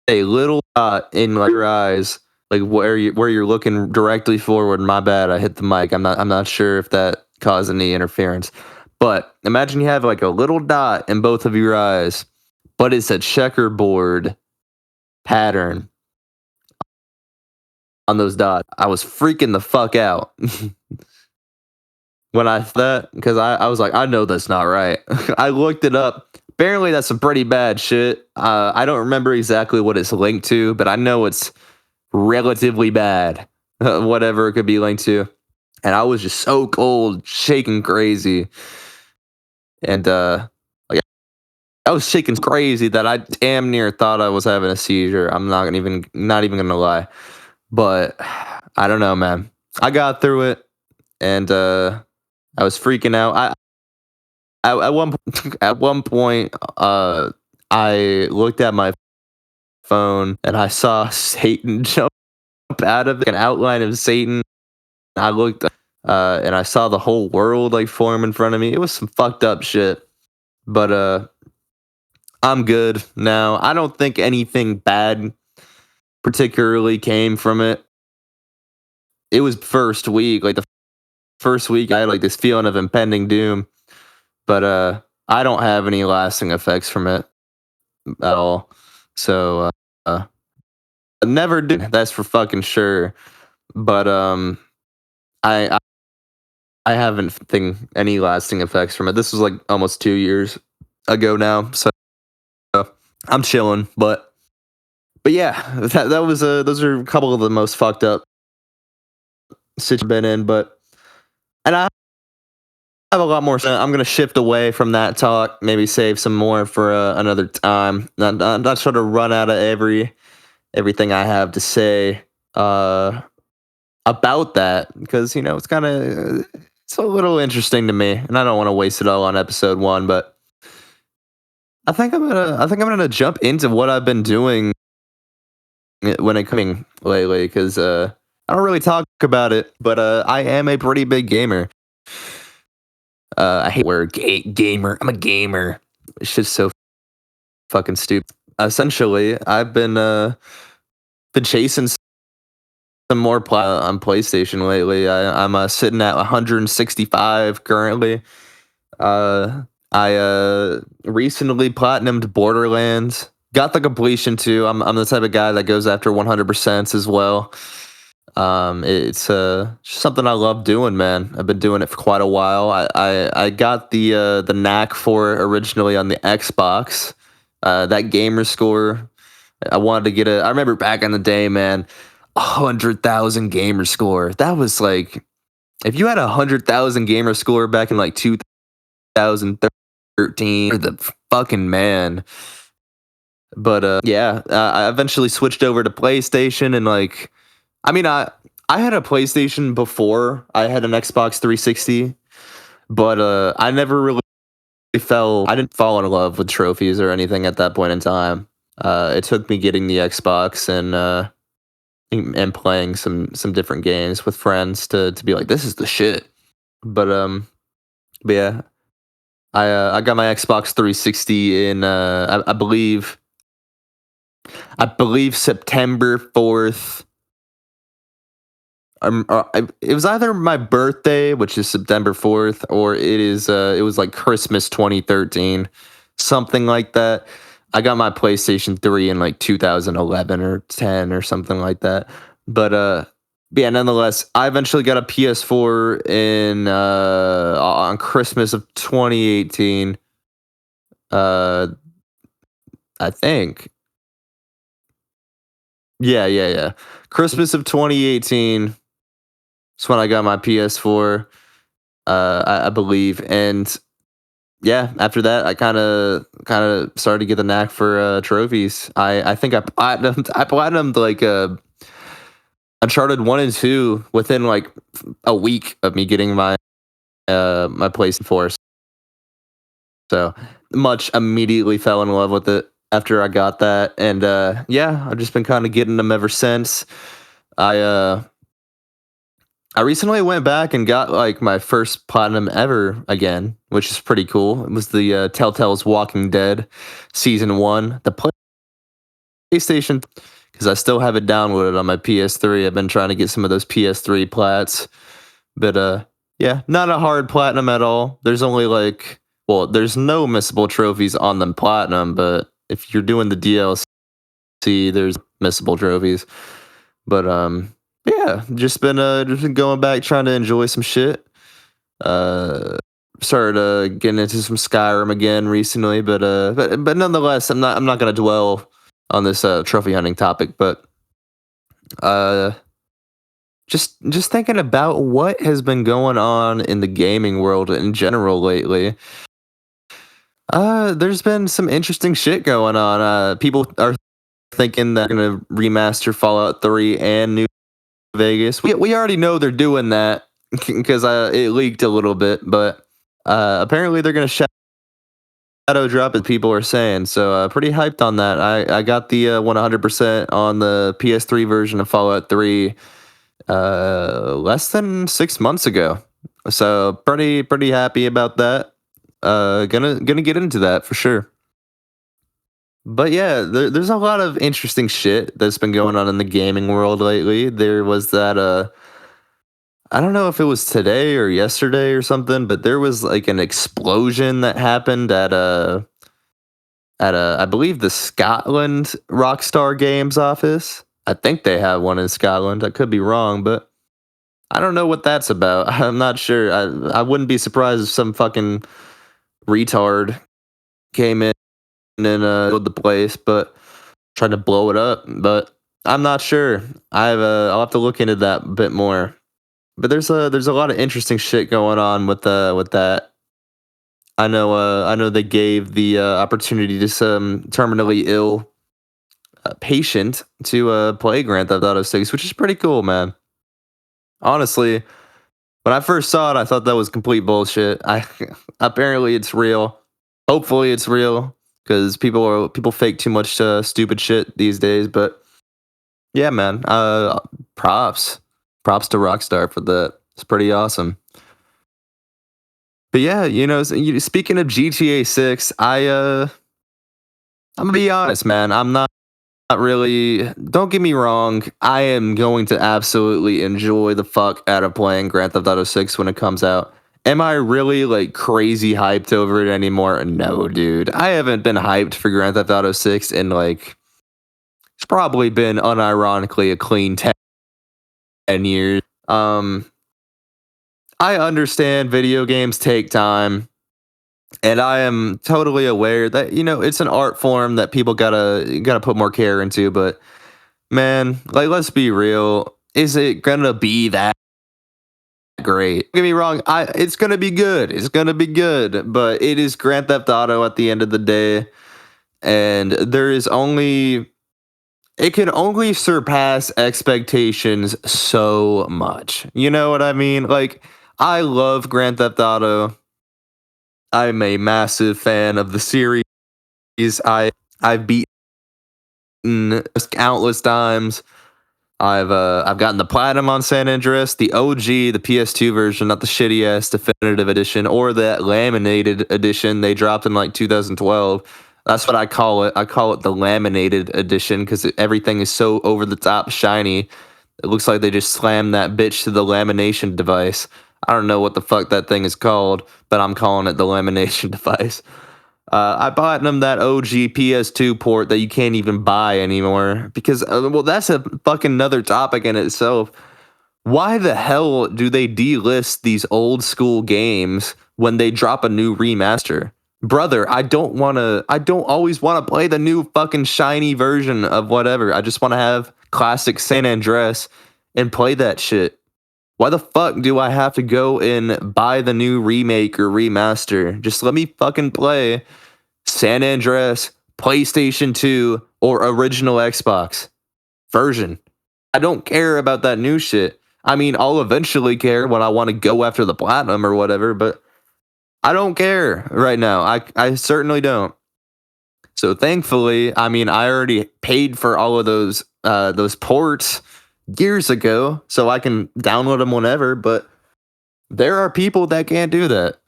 a little dot in like your eyes, like where you're looking directly forward. My bad, I hit the mic. I'm not sure if that caused any interference. But imagine you have like a little dot in both of your eyes, but it's a checkerboard pattern on those dots. I was freaking the fuck out when I that because I was like, I know that's not right. I looked it up. Apparently, that's some pretty bad shit. I don't remember exactly what it's linked to, but I know it's relatively bad. Whatever it could be linked to. And I was just so cold, shaking crazy. And like I was shaking crazy that I damn near thought I was having a seizure. I'm not even gonna lie. But I don't know, man. I got through it, and I was freaking out. At one point, I looked at my phone and I saw Satan jump out of it, an outline of Satan. I looked, and I saw the whole world like form in front of me. It was some fucked up shit, but I'm good now. I don't think anything bad particularly came from it. It was first week, like the first week, I had like this feeling of impending doom, but I don't have any lasting effects from it at all. So I never do. That's for fucking sure. But I I haven't think any lasting effects from it. This was like almost 2 years ago now, so I'm chilling. But yeah, that was those are a couple of the most fucked up situations I've been in. But and I have a lot more. So I'm gonna shift away from that talk. Maybe save some more for another time. Not try to run out of everything I have to say about that because it's kind of it's a little interesting to me, and I don't want to waste it all on episode one. But I think I'm gonna jump into what I've been doing when it coming lately because I don't really talk about it, but I am a pretty big gamer. I hate the word gamer. I'm a gamer. It's just so fucking stupid. Essentially, I've been chasing some more on PlayStation lately. I'm sitting at 165 currently. I recently platinumed Borderlands. Got the completion too. I'm the type of guy that goes after 100% as well. It's just something I love doing, man. I've been doing it for quite a while. I got the knack for it originally on the Xbox. That gamer score, I wanted to get I remember back in the day, man, 100,000 gamer score. That was like, if you had 100,000 gamer score back in like 2013, you're the fucking man. But yeah, I eventually switched over to PlayStation and like, I mean, I had a PlayStation before I had an Xbox 360, but I never really I didn't fall in love with trophies or anything at that point in time. It took me getting the Xbox and playing some different games with friends to be like, this is the shit. But yeah, I got my Xbox 360 in I believe September 4th. It was either my birthday, which is September 4th, or it was like Christmas 2013, something like that. I got my PlayStation 3 in like 2011 or 10 or something like that. But But yeah, nonetheless, I eventually got a PS4 in on Christmas of 2018. Uh, I think. Yeah. Christmas of 2018 is when I got my PS4. I believe, and yeah, after that, I kind of started to get the knack for trophies. I think I platinumed like Uncharted 1 and 2 within like a week of me getting my PlayStation 4. So much immediately fell in love with it after I got that, and yeah, I've just been kind of getting them ever since. I uh I recently went back and got like my first platinum ever again, which is pretty cool. It was the Telltale's Walking Dead season 1, the PlayStation, because I still have it downloaded on my PS3. I've been trying to get some of those PS3 plats, but yeah, not a hard platinum at all. There's only like, well, there's no missable trophies on the platinum, but if you're doing the DLC, there's missable trophies. But yeah, just been going back trying to enjoy some shit. Uh Started getting into some Skyrim again recently, but nonetheless, I'm not gonna dwell on this trophy hunting topic, but uh just thinking about what has been going on in the gaming world in general lately. There's been some interesting shit going on. People are thinking that they're gonna remaster Fallout 3 and New Vegas. We already know they're doing that because it leaked a little bit, but apparently they're gonna shadow drop it. People are saying so. Pretty hyped on that. I got the 100% on the PS3 version of Fallout 3 less than 6 months ago. So pretty happy about that. Gonna get into that for sure. But yeah, there's a lot of interesting shit that's been going on in the gaming world lately. There was that I don't know if it was today or yesterday or something, but there was like an explosion that happened at I believe the Scotland Rockstar Games office. I think they have one in Scotland. I could be wrong, but I don't know what that's about. I'm not sure. I wouldn't be surprised if some fucking retard came in and killed the place, but tried to blow it up. But I'm not sure. I'll have to look into that a bit more. But there's a lot of interesting shit going on with that. I know they gave the opportunity to some terminally ill patient to play Grand Theft Auto 6, which is pretty cool, man. Honestly, when I first saw it, I thought that was complete bullshit. I apparently it's real. Hopefully it's real because people fake too much stupid shit these days. But yeah, man. Props to Rockstar for that. It's pretty awesome. But yeah, speaking of GTA 6, I'm gonna be honest, man. I'm not really. Don't get me wrong. I am going to absolutely enjoy the fuck out of playing Grand Theft Auto 6 when it comes out. Am I really like crazy hyped over it anymore? No, dude. I haven't been hyped for Grand Theft Auto 6 in like it's probably been unironically a clean 10 years. I understand video games take time. And I am totally aware that it's an art form that people gotta put more care into. But man, like let's be real, is it gonna be that great? Don't get me wrong, it's gonna be good. It's gonna be good, but it is Grand Theft Auto at the end of the day, and it can only surpass expectations so much. You know what I mean? Like I love Grand Theft Auto. I'm a massive fan of the series. I've beaten countless times. I've gotten the platinum on San Andreas, the OG, the PS2 version, not the shitty ass definitive edition or that laminated edition they dropped in like 2012. That's what I call it. I call it the laminated edition because everything is so over the top shiny. It looks like they just slammed that bitch to the lamination device. I don't know what the fuck that thing is called, but I'm calling it the lamination device. I bought them that OG PS2 port that you can't even buy anymore because, well, that's a fucking another topic in itself. Why the hell do they delist these old school games when they drop a new remaster? Brother, I don't always want to play the new fucking shiny version of whatever. I just want to have classic San Andreas and play that shit. Why the fuck do I have to go and buy the new remake or remaster? Just let me fucking play San Andreas, PlayStation 2, or original Xbox version. I don't care about that new shit. I mean, I'll eventually care when I want to go after the platinum or whatever, but I don't care right now. I certainly don't. So thankfully, I mean, I already paid for all of those ports years ago, so I can download them whenever. But there are people that can't do that.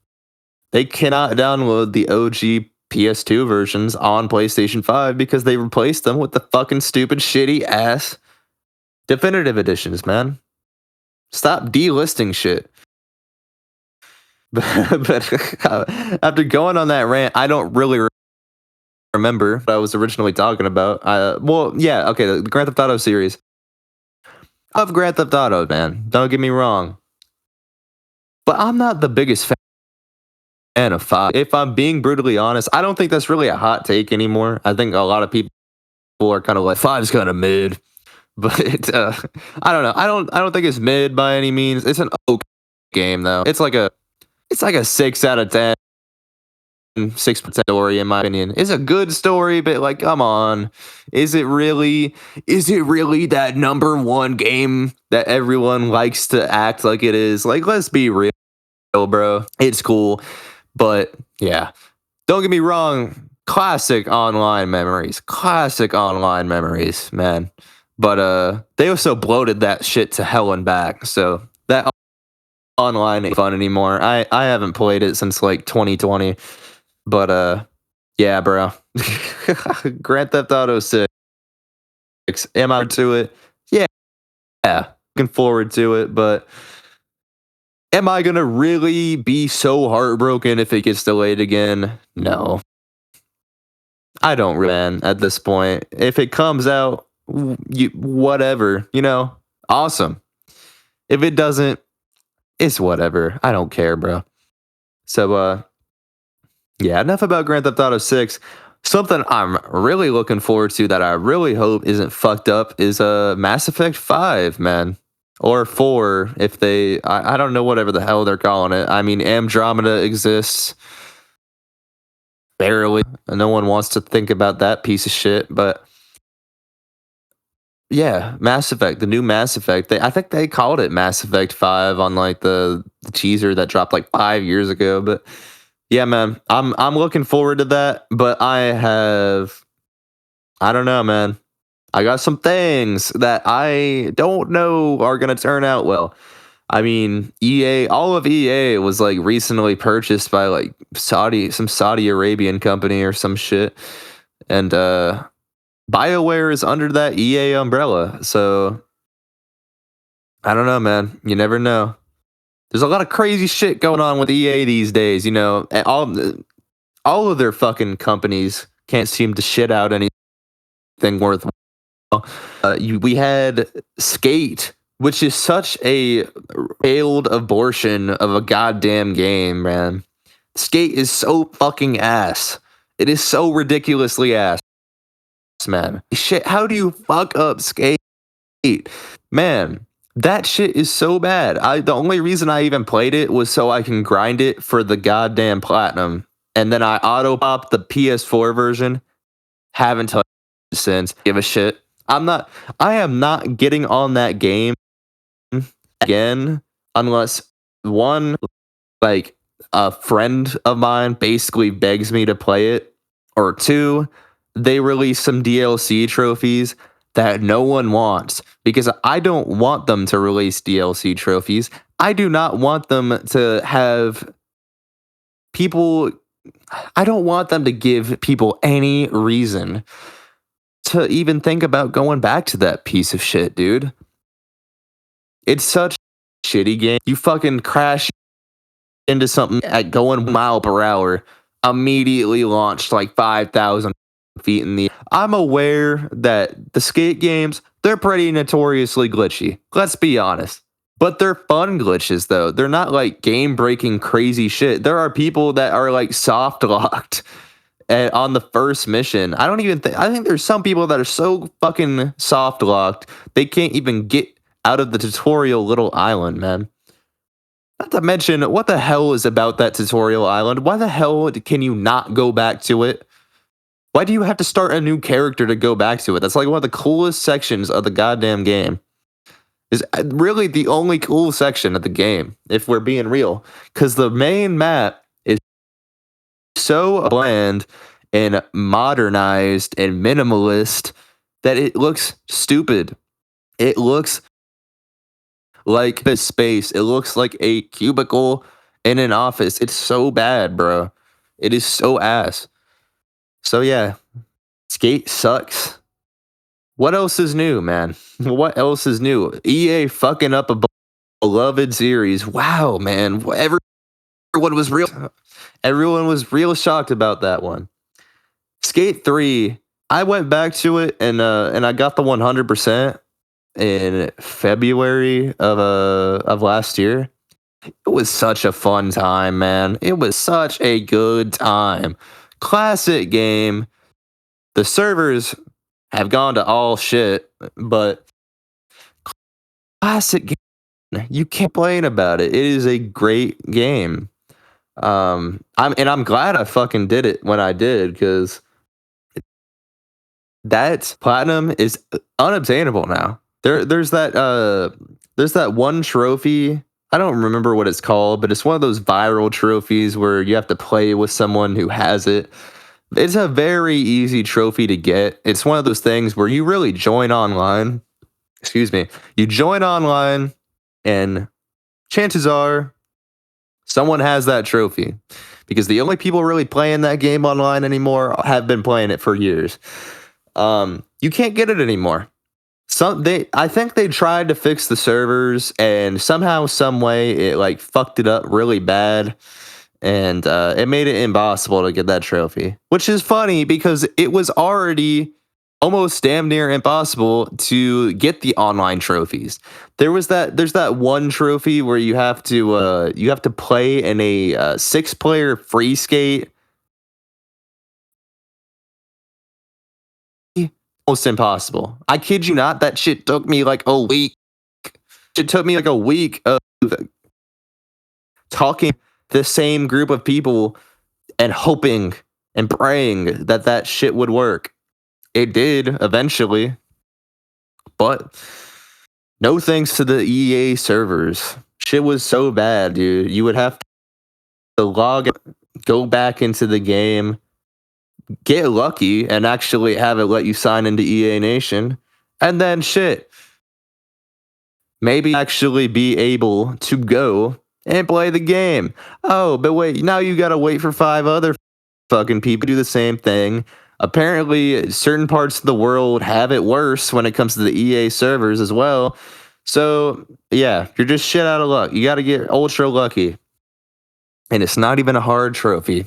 They cannot download the OG PS2 versions on PlayStation 5 because they replaced them with the fucking stupid, shitty ass definitive editions, man. Stop delisting shit. But after going on that rant, I don't really remember what I was originally talking about. Well, yeah, okay, the Grand Theft Auto series. I love Grand Theft Auto, man. Don't get me wrong. But I'm not the biggest fan of 5. If I'm being brutally honest, I don't think that's really a hot take anymore. I think a lot of people are kind of like, 5's kind of mid. But I don't know. I don't think it's mid by any means. It's an okay game though. It's like a 6 out of 10. 6% story in my opinion. It's a good story, but like, come on. Is it really that number one game that everyone likes to act like it is? Like, let's be real, bro. It's cool. But yeah. Don't get me wrong. Classic online memories, man. But they also bloated that shit to hell and back. So that online ain't fun anymore. I haven't played it since like 2020. But yeah, bro. Grand Theft Auto 6. Am I to it? Yeah. Looking forward to it, but am I gonna really be so heartbroken if it gets delayed again? No. I don't really, man, at this point. If it comes out, whatever, awesome. If it doesn't, it's whatever. I don't care, bro. So, yeah, enough about Grand Theft Auto 6. Something I'm really looking forward to that I really hope isn't fucked up is Mass Effect 5, man. Or 4, if I don't know whatever the hell they're calling it. I mean, Andromeda exists. Barely. No one wants to think about that piece of shit, but yeah, Mass Effect, the new Mass Effect. I think they called it Mass Effect 5 on like the teaser that dropped like 5 years ago, but yeah, man, I'm looking forward to that, but I don't know, man. I got some things that I don't know are going to turn out well. I mean, all of EA was like recently purchased by like some Saudi Arabian company or some shit. And BioWare is under that EA umbrella. So I don't know, man. You never know. There's a lot of crazy shit going on with EA these days, and all of their fucking companies can't seem to shit out anything worthwhile. We had Skate, which is such a failed abortion of a goddamn game, man. Skate is so fucking ass. It is so ridiculously ass, man. Shit, how do you fuck up Skate? Man, that shit is so bad. The only reason I even played it was so I can grind it for the goddamn platinum. And then I auto-popped the PS4 version. Haven't touched it since. Give a shit. I am not getting on that game again unless one, like a friend of mine basically begs me to play it, or two, they release some DLC trophies that no one wants, because I don't want them to release DLC trophies. I do not want them to have people. I don't want them to give people any reason to even think about going back to that piece of shit, dude. It's such a shitty game. You fucking crash into something at going mile per hour, immediately launched like 5,000 feet in the. I'm aware that the Skate games, they're pretty notoriously glitchy. Let's be honest. But they're fun glitches though. They're not like game breaking crazy shit. There are people that are like soft locked on the first mission. I don't even think I think there's some people that are so fucking soft locked they can't even get out of the tutorial little island, man. Not to mention, what the hell is about that tutorial island? Why the hell can you not go back to it? Why do you have to start a new character to go back to it? That's like one of the coolest sections of the goddamn game. Is really the only cool section of the game, if we're being real. Because the main map is so bland and modernized and minimalist that it looks stupid. It looks like the space. It looks like a cubicle in an office. It's so bad, bro. It is so ass. So yeah, Skate sucks. What else is new, man? What else is new? EA fucking up a beloved series. Wow, man. Everyone was real shocked about that one. Skate 3, I went back to it and I got the 100% in February of last year. It was such a fun time, man. It was such a good time. Classic game. The servers have gone to all shit, but classic game. You can't complain about it. It is a great game. I'm glad I fucking did it when I did, because that platinum is unobtainable now. There's that one trophy. I don't remember what it's called, but it's one of those viral trophies where you have to play with someone who has it. It's a very easy trophy to get. It's one of those things where you really join online. Excuse me. You join online, and chances are someone has that trophy, because the only people really playing that game online anymore have been playing it for years. You can't get it anymore. I think they tried to fix the servers, and somehow, some way, it like fucked it up really bad, and it made it impossible to get that trophy. Which is funny, because it was already almost damn near impossible to get the online trophies. There's that one trophy where you have to play in a 6-player free skate. Almost impossible. I kid you not, that shit took me like a week. It took me like a week of talking to the same group of people and hoping and praying that that shit would work. It did eventually, but no thanks to the EA servers. Shit was so bad, dude. You would have to go back into the game, get lucky, and actually have it let you sign into EA Nation, and then shit, maybe actually be able to go and play the game. Oh, but wait, now you gotta wait for 5 other fucking people to do the same thing. Apparently, certain parts of the world have it worse when it comes to the EA servers as well. So, yeah, you're just shit out of luck. You gotta get ultra lucky. And it's not even a hard trophy.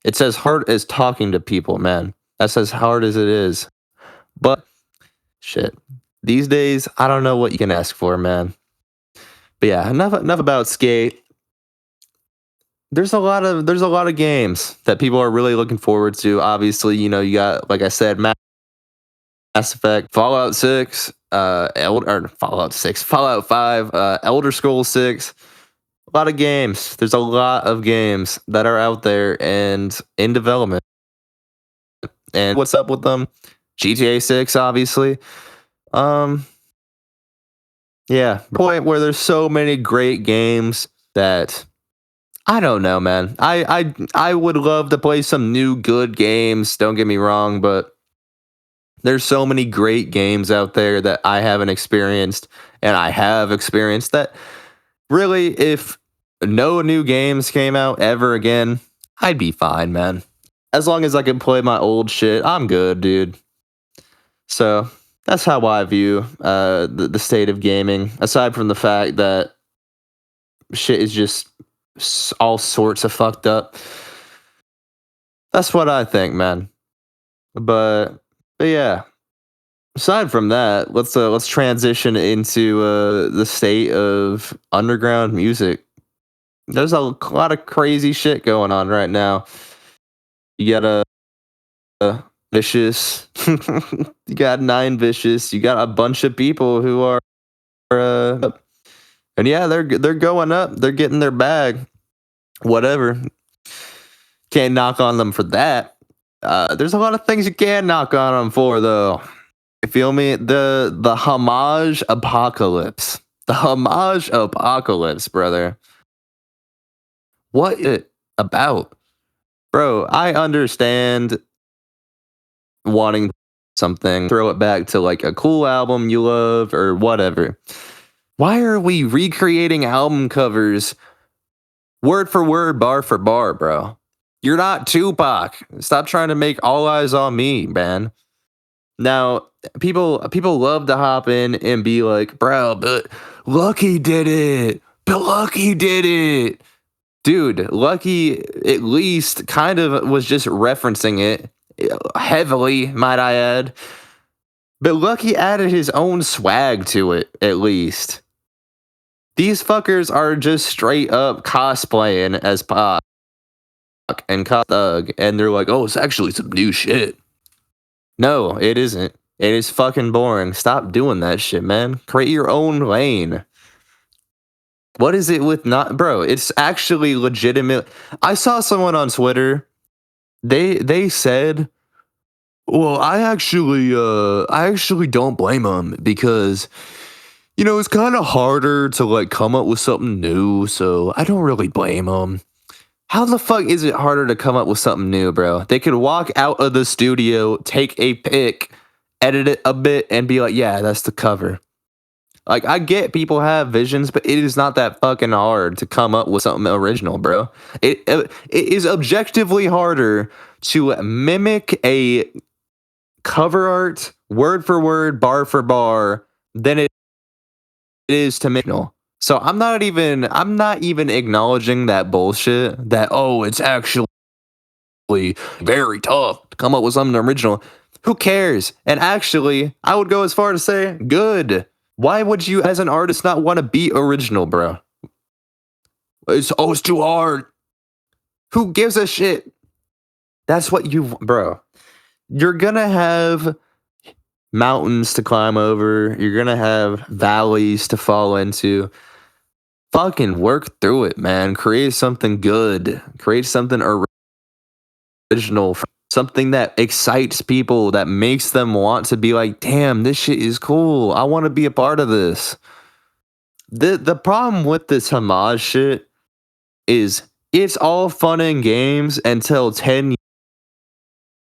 It says hard as talking to people, man. That's as hard as it is. But, shit. These days, I don't know what you can ask for, man. But yeah, enough about Skate. There's a lot of games that people are really looking forward to. Obviously, you know, you got, like I said, Mass Effect, Fallout 6, Fallout 5, Elder Scrolls 6. A lot of games. There's a lot of games that are out there and in development. And what's up with them? GTA 6, obviously. Yeah, point where there's so many great games that I don't know, man. I would love to play some new good games, don't get me wrong, but there's so many great games out there that I haven't experienced, and I have experienced that really, if no new games came out ever again, I'd be fine, man. As long as I can play my old shit, I'm good, dude. So that's how I view the state of gaming, aside from the fact that shit is just all sorts of fucked up. That's what I think, man. But yeah, aside from that, let's transition into the state of underground music. There's a lot of crazy shit going on right now. You got Vicious, you got Nine Vicious, you got a bunch of people who are, and yeah, they're going up, they're getting their bag. Whatever, can't knock on them for that. There's a lot of things you can knock on them for, though. You feel me? The homage apocalypse. The homage apocalypse, brother. What is it about? Bro, I understand wanting something, throw it back to like a cool album you love or whatever. Why are we recreating album covers word for word, bar for bar, bro? You're not Tupac. Stop trying to make All Eyes on Me, man. Now, people love to hop in and be like, bro, but Lucky did it. But Lucky did it. Dude, Lucky at least kind of was just referencing it heavily, might I add. But Lucky added his own swag to it, at least. These fuckers are just straight up cosplaying as Pac and Thug, and they're like, oh, it's actually some new shit. No, it isn't. It is fucking boring. Stop doing that shit, man. Create your own lane. What is it with not, bro? It's actually legitimate. I saw someone on Twitter. They said, well, I actually don't blame them because, you know, it's kind of harder to like come up with something new. So I don't really blame them. How the fuck is it harder to come up with something new, bro? They could walk out of the studio, take a pic, edit it a bit, and be like, yeah, that's the cover. Like, I get people have visions, but it is not that fucking hard to come up with something original, bro. It is objectively harder to mimic a cover art, word for word, bar for bar, than it is to make. So I'm not even acknowledging that bullshit that, oh, it's actually very tough to come up with something original. Who cares? And actually, I would go as far to say, good. Why would you, as an artist, not want to be original, bro? It's too hard. Who gives a shit? That's what bro. You're gonna have mountains to climb over. You're gonna have valleys to fall into. Fucking work through it, man. Create something good. Create something original. Something that excites people, that makes them want to be like, damn, this shit is cool. I want to be a part of this. The problem with this homage shit is it's all fun and games until 10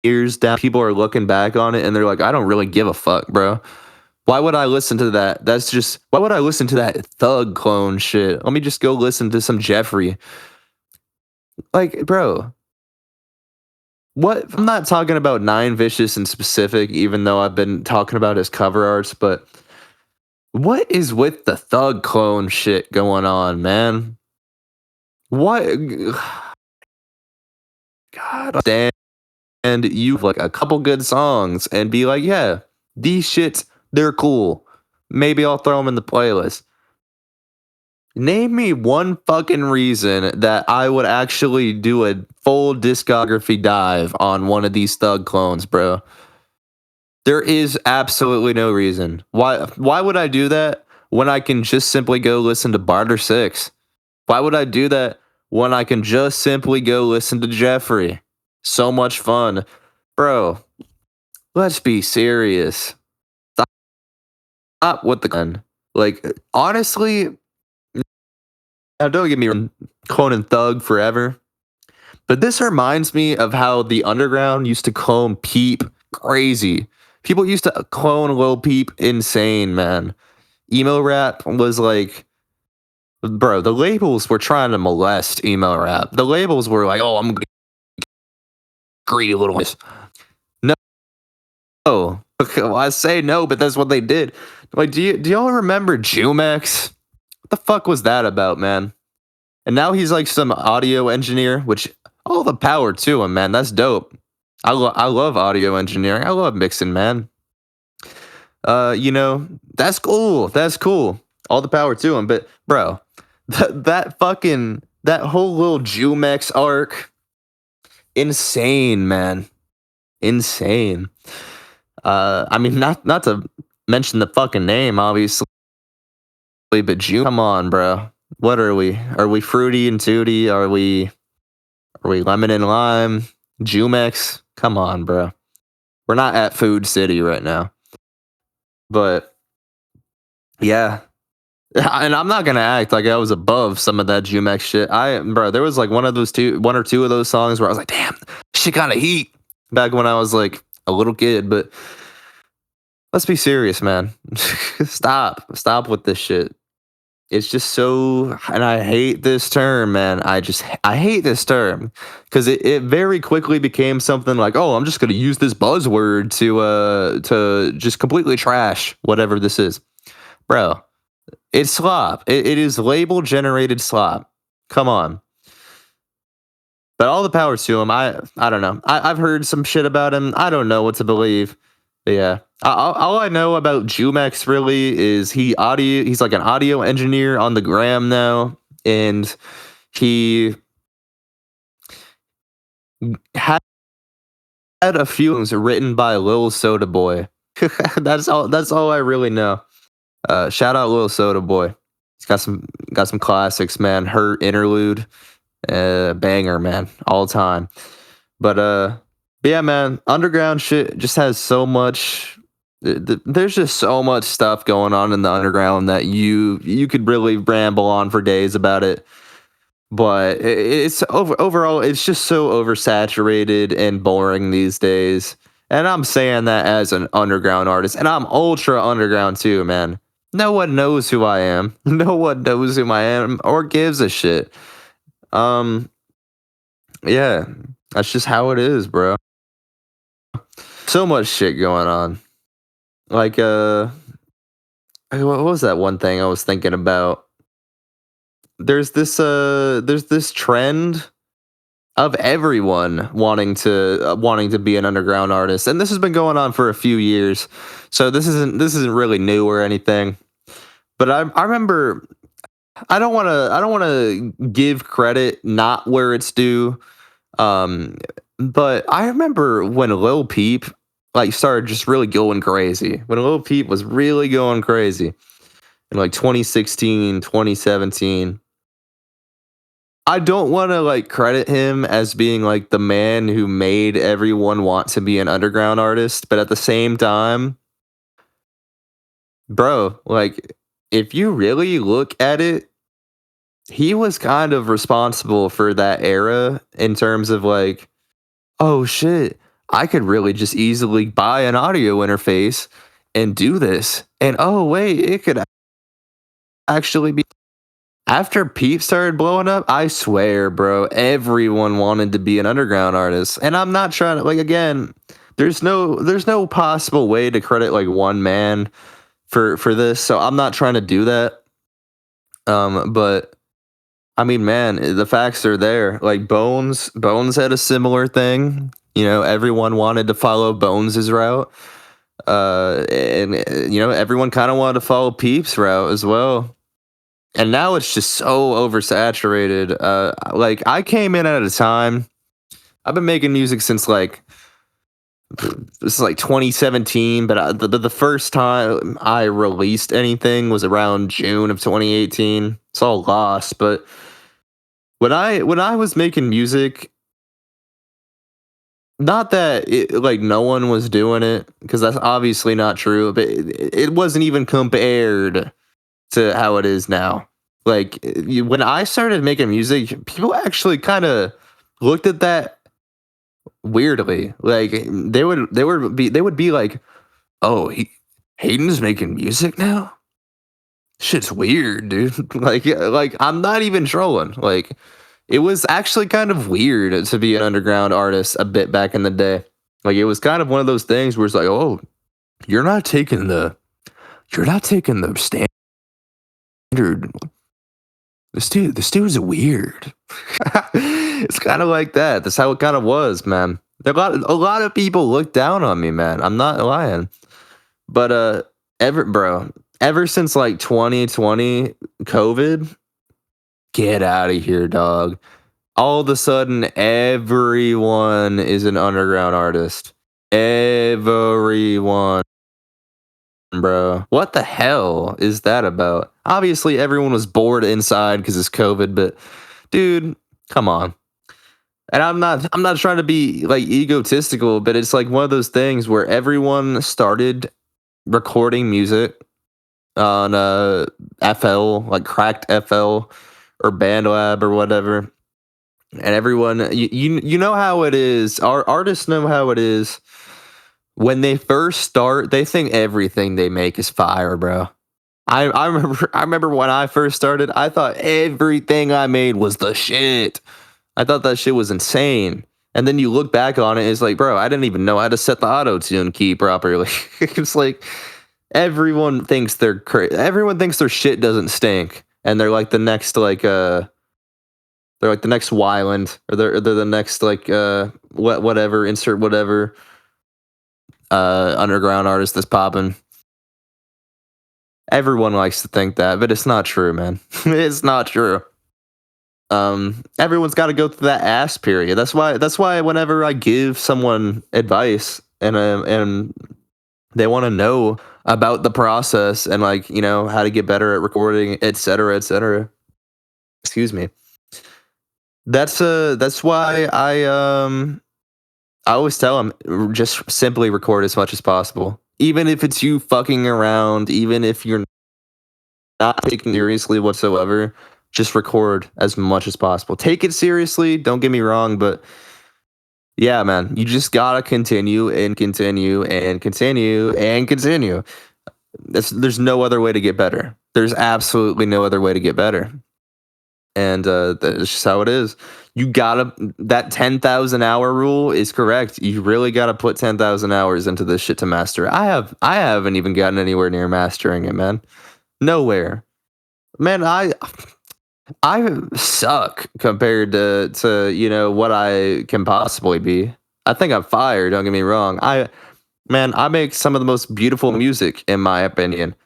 years down. People are looking back on it and they're like, I don't really give a fuck, bro. Why would I listen to that? Why would I listen to that Thug clone shit? Let me just go listen to some Jeffrey. Like, bro. What? I'm not talking about Nine Vicious in specific, even though I've been talking about his cover arts, but what is with the Thug clone shit going on, man? What? God damn. And you have like a couple good songs and be like, yeah, these shits, they're cool. Maybe I'll throw them in the playlist. Name me one fucking reason that I would actually do a full discography dive on one of these Thug clones, bro. There is absolutely no reason. Why would I do that when I can just simply go listen to Barter 6? Why would I do that when I can just simply go listen to Jeffrey? So much fun. Bro, let's be serious. Stop with the gun. Like, honestly, now don't get me wrong, cloning Thug forever. But this reminds me of how the underground used to clone Peep crazy. People used to clone Lil Peep insane, man. Emo rap was like, bro, the labels were trying to molest emo rap. The labels were like, oh, I'm greedy little miss. No. Well, I say no, but that's what they did. Like, do y'all remember Jumex? What the fuck was that about, man? And now he's like some audio engineer, which all the power to him, man. That's dope. I love audio engineering. I love mixing, man. You know, that's cool. That's cool. All the power to him. But bro, that whole little Jumex arc, insane, man. Insane. I mean, not to mention the fucking name, obviously, but come on, bro. What are we? Are we fruity and tooty? Are we lemon and lime? Jumex? Come on, bro. We're not at Food City right now. But yeah. And I'm not gonna act like I was above some of that Jumex shit. Bro, there was like one or two of those songs where I was like, damn, shit kind of heat back when I was like a little kid. But let's be serious, man. Stop with this shit. It's just so, and I hate this term, man. I hate this term because it very quickly became something like, oh, I'm just gonna use this buzzword to just completely trash whatever this is, bro. It's slop. It is label generated slop. Come on. But all the power to him. I don't know. I've heard some shit about him. I don't know what to believe. But yeah. All I know about Jumex really is he's like an audio engineer on the gram now, and he had a few things written by Lil Soda Boy. That's all I really know. Shout out Lil Soda Boy. He's got some classics, man. Hurt interlude, banger, man, all time. But yeah, man, underground shit just has so much. There's just so much stuff going on in the underground that you could really ramble on for days about it. But overall, it's just so oversaturated and boring these days. And I'm saying that as an underground artist, and I'm ultra underground too, man. No one knows who I am. No one knows who I am or gives a shit. Yeah, that's just how it is, bro. So much shit going on. Like, what was that one thing I was thinking about? There's this trend of everyone wanting to be an underground artist, and this has been going on for a few years. So this isn't really new or anything. But I remember, I don't want to give credit not where it's due. But I remember when Lil Peep like started just really going crazy. When Lil Peep was really going crazy in like 2016, 2017. I don't want to like credit him as being like the man who made everyone want to be an underground artist, but at the same time, bro, like if you really look at it, he was kind of responsible for that era in terms of like, oh shit, I could really just easily buy an audio interface and do this. And oh wait, it could actually be. After Peep started blowing up, I swear, bro, everyone wanted to be an underground artist. And I'm not trying to, like, again, there's no possible way to credit like one man for this. So I'm not trying to do that. But I mean, man, the facts are there. Like Bones had a similar thing. You know, everyone wanted to follow Bones's route. And you know, everyone kind of wanted to follow Peep's route as well. And now it's just so oversaturated. Like I came in at a time. I've been making music since like this is like 2017, but the first time I released anything was around June of 2018. It's all lost, but when I was making music, not that like no one was doing it, because that's obviously not true, but it wasn't even compared to how it is now. Like when I started making music, people actually kind of looked at that weirdly. Like they would be like, "Oh, Hayden's making music now? Shit's weird, dude." like I'm not even trolling. Like it was actually kind of weird to be an underground artist a bit back in the day. Like it was kind of one of those things where it's like, "Oh, you're not taking the standard. This dude's weird." It's kind of like that. That's how it kind of was, man. A lot of people looked down on me, man. I'm not lying. But ever since like 2020 COVID, get out of here, dog. All of a sudden, everyone is an underground artist. Everyone, bro. What the hell is that about? Obviously, everyone was bored inside because it's COVID, but dude, come on. And I'm not trying to be like egotistical, but it's like one of those things where everyone started recording music on FL, like cracked FL or BandLab or whatever. And everyone, you know how it is. Our artists know how it is. When they first start, they think everything they make is fire, bro. I remember when I first started, I thought everything I made was the shit. I thought that shit was insane. And then you look back on it, it's like, bro, I didn't even know how to set the auto tune key properly. It's like everyone thinks everyone thinks their shit doesn't stink, and they're like the next they're like the next Wyland, or they're the next like whatever, insert whatever underground artist that's popping. Everyone likes to think that, but it's not true, man. It's not true. Everyone's got to go through that ass period. That's why whenever I give someone advice and they want to know about the process and like, you know, how to get better at recording, etc., etc. Excuse me. That's why I always tell them, just simply record as much as possible. Even if it's you fucking around, even if you're not taking it seriously whatsoever, just record as much as possible. Take it seriously, don't get me wrong, but yeah, man, you just gotta continue and continue and continue and continue. There's no other way to get better. There's absolutely no other way to get better. And that's just how it is. You gotta, that 10,000 hour rule is correct. You really gotta put 10,000 hours into this shit to master. I haven't even gotten anywhere near mastering it, man. Nowhere. Man, I suck compared to you know what I can possibly be. I think I'm fire, don't get me wrong. I make some of the most beautiful music in my opinion.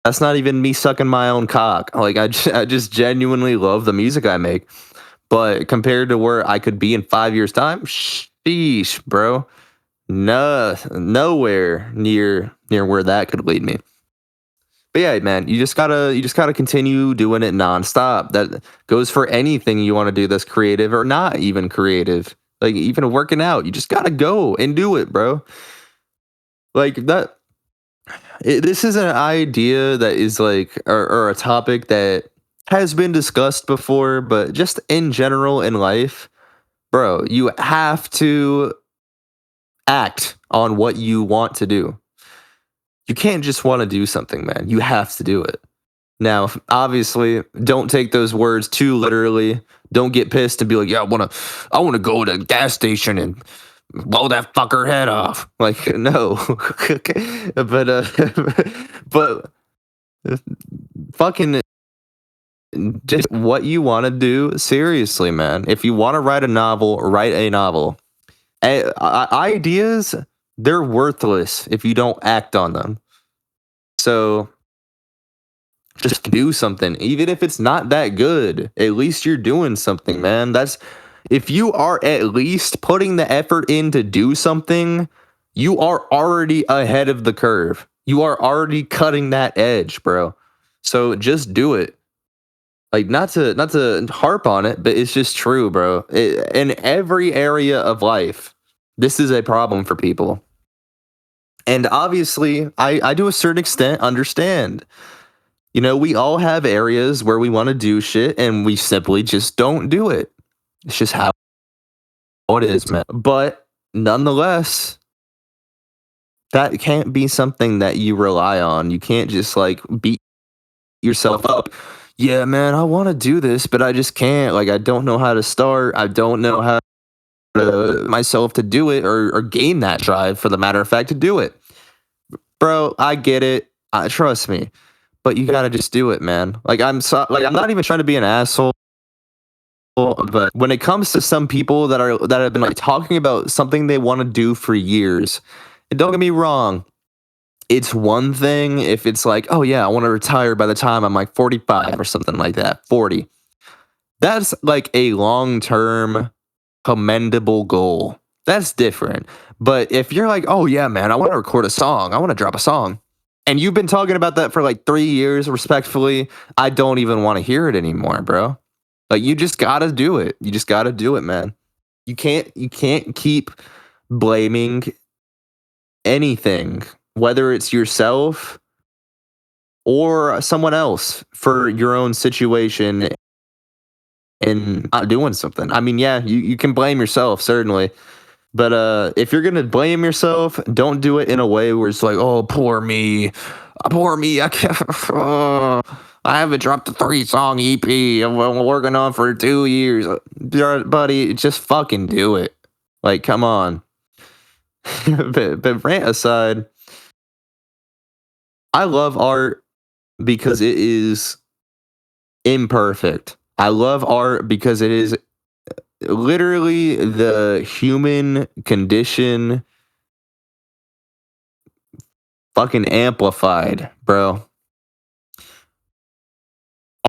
That's not even me sucking my own cock. Like I just genuinely love the music I make. But compared to where I could be in 5 years time, sheesh, bro. No, nowhere near where that could lead me. But yeah, man, you just gotta continue doing it nonstop. That goes for anything you want to do that's creative or not even creative. Like even working out, you just gotta go and do it, bro. Like that. This is an idea that is like, or a topic that has been discussed before, but just in general in life, bro, you have to act on what you want to do. You can't just want to do something, man. You have to do it. Now, obviously, don't take those words too literally. Don't get pissed and be like, "Yeah, I wanna go to a gas station and blow that fucker head off." Like, no, but but fucking just what you want to do. Seriously, man. If you want to write a novel, write a novel. Ideas, they're worthless if you don't act on them. So just do something, even if it's not that good. At least you're doing something, man. If you are at least putting the effort in to do something, you are already ahead of the curve. You are already cutting that edge, bro. So just do it. Like not to harp on it, but it's just true, bro. In every area of life, this is a problem for people. And obviously, I to a certain extent understand. You know, we all have areas where we want to do shit and we simply just don't do it. It's just how it is, man. But nonetheless, that can't be something that you rely on. You can't just like beat yourself up. Yeah, man, I want to do this, but I just can't. Like, I don't know how to start. I don't know how to myself to do it or gain that drive, for the matter of fact, to do it. Bro, I get it. Trust me. But you gotta just do it, man. Like I'm not even trying to be an asshole, but when it comes to some people that have been like talking about something they want to do for years, and don't get me wrong, It's one thing if it's like, oh yeah, I want to retire by the time I'm like 45 or something like that. 40. That's like a long-term commendable goal. That's different. But if you're like, oh yeah, man, I want to record a song, I want to drop a song, and you've been talking about that for like 3 years, respectfully, I don't even want to hear it anymore, bro. Like you just gotta do it. You just gotta do it, man. You can't keep blaming anything, whether it's yourself or someone else, for your own situation and not doing something. I mean, yeah, you can blame yourself, certainly. But if you're gonna blame yourself, don't do it in a way where it's like, "Oh, poor me, poor me. I can't. I haven't dropped a 3-song EP. I'm working on for 2 years, buddy. Just fucking do it. Like, come on." But rant aside, I love art because it is imperfect. I love art because it is literally the human condition fucking amplified, bro.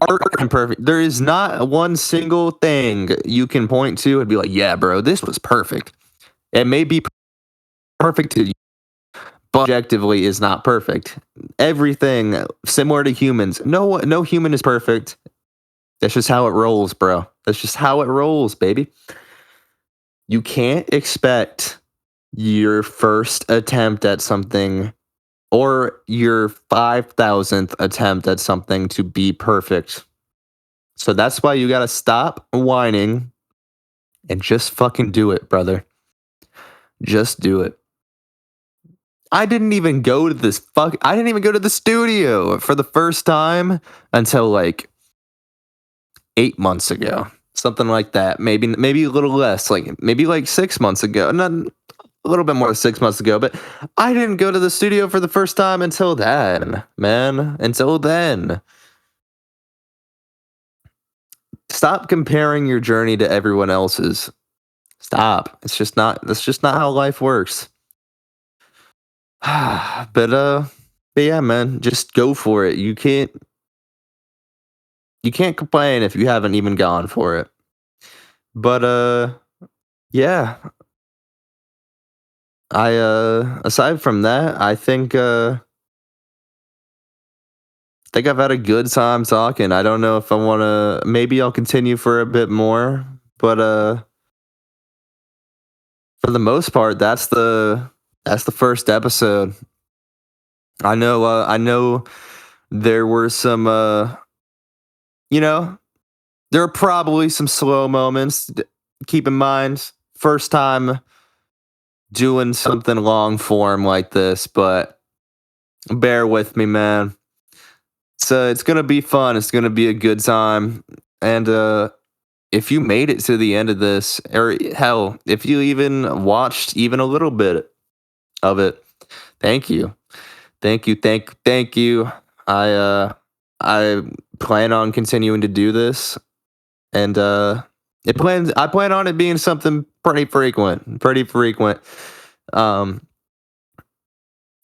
Art is imperfect. There is not one single thing you can point to and be like, yeah, bro, this was perfect. It may be perfect to you, but objectively is not perfect. Everything similar to humans. No human is perfect. That's just how it rolls, bro. That's just how it rolls, baby. You can't expect your first attempt at something or your 5,000th attempt at something to be perfect. So that's why you gotta stop whining and just fucking do it, brother. Just do it. I didn't even go to the studio for the first time until like 8 months ago. Something like that. Maybe a little less, like maybe like 6 months ago. Not a little bit more than 6 months ago, but I didn't go to the studio for the first time until then, man. Until then. Stop comparing your journey to everyone else's. Stop. That's just not how life works. But yeah, man, just go for it. You can't complain if you haven't even gone for it. But yeah. I aside from that, I think I've had a good time talking. I don't know if I want to, maybe I'll continue for a bit more, but for the most part, that's the first episode. I know there were some you know, there are probably some slow moments. Keep in mind, first time doing something long form like this, but bear with me, man. So it's gonna be fun. It's gonna be a good time. And if you made it to the end of this, or hell, if you even watched even a little bit of it, thank you. Thank you. I plan on continuing to do this, and I plan on it being something pretty frequent. Pretty frequent. Um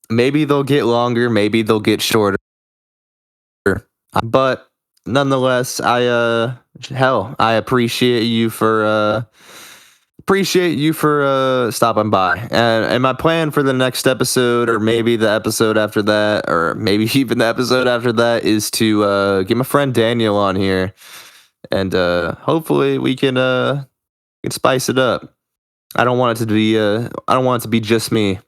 Maybe they'll get longer, maybe they'll get shorter. But nonetheless, I appreciate you for stopping by. And my plan for the next episode, or maybe the episode after that, or maybe even the episode after that, is to get my friend Daniel on here, and hopefully we can spice it up. I don't want it to be just me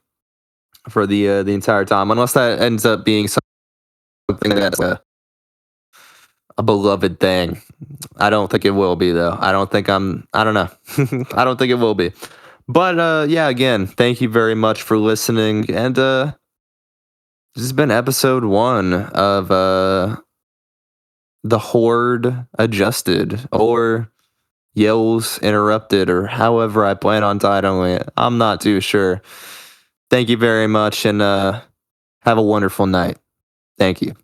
for the entire time, unless that ends up being something that's a beloved thing. I don't think it will be, though. I don't know. I don't think it will be. But yeah, again, thank you very much for listening. And this has been episode 1 of the Horde Adjusted, or Yells Interrupted, or however I plan on titling it. I'm not too sure. Thank you very much, and have a wonderful night. Thank you.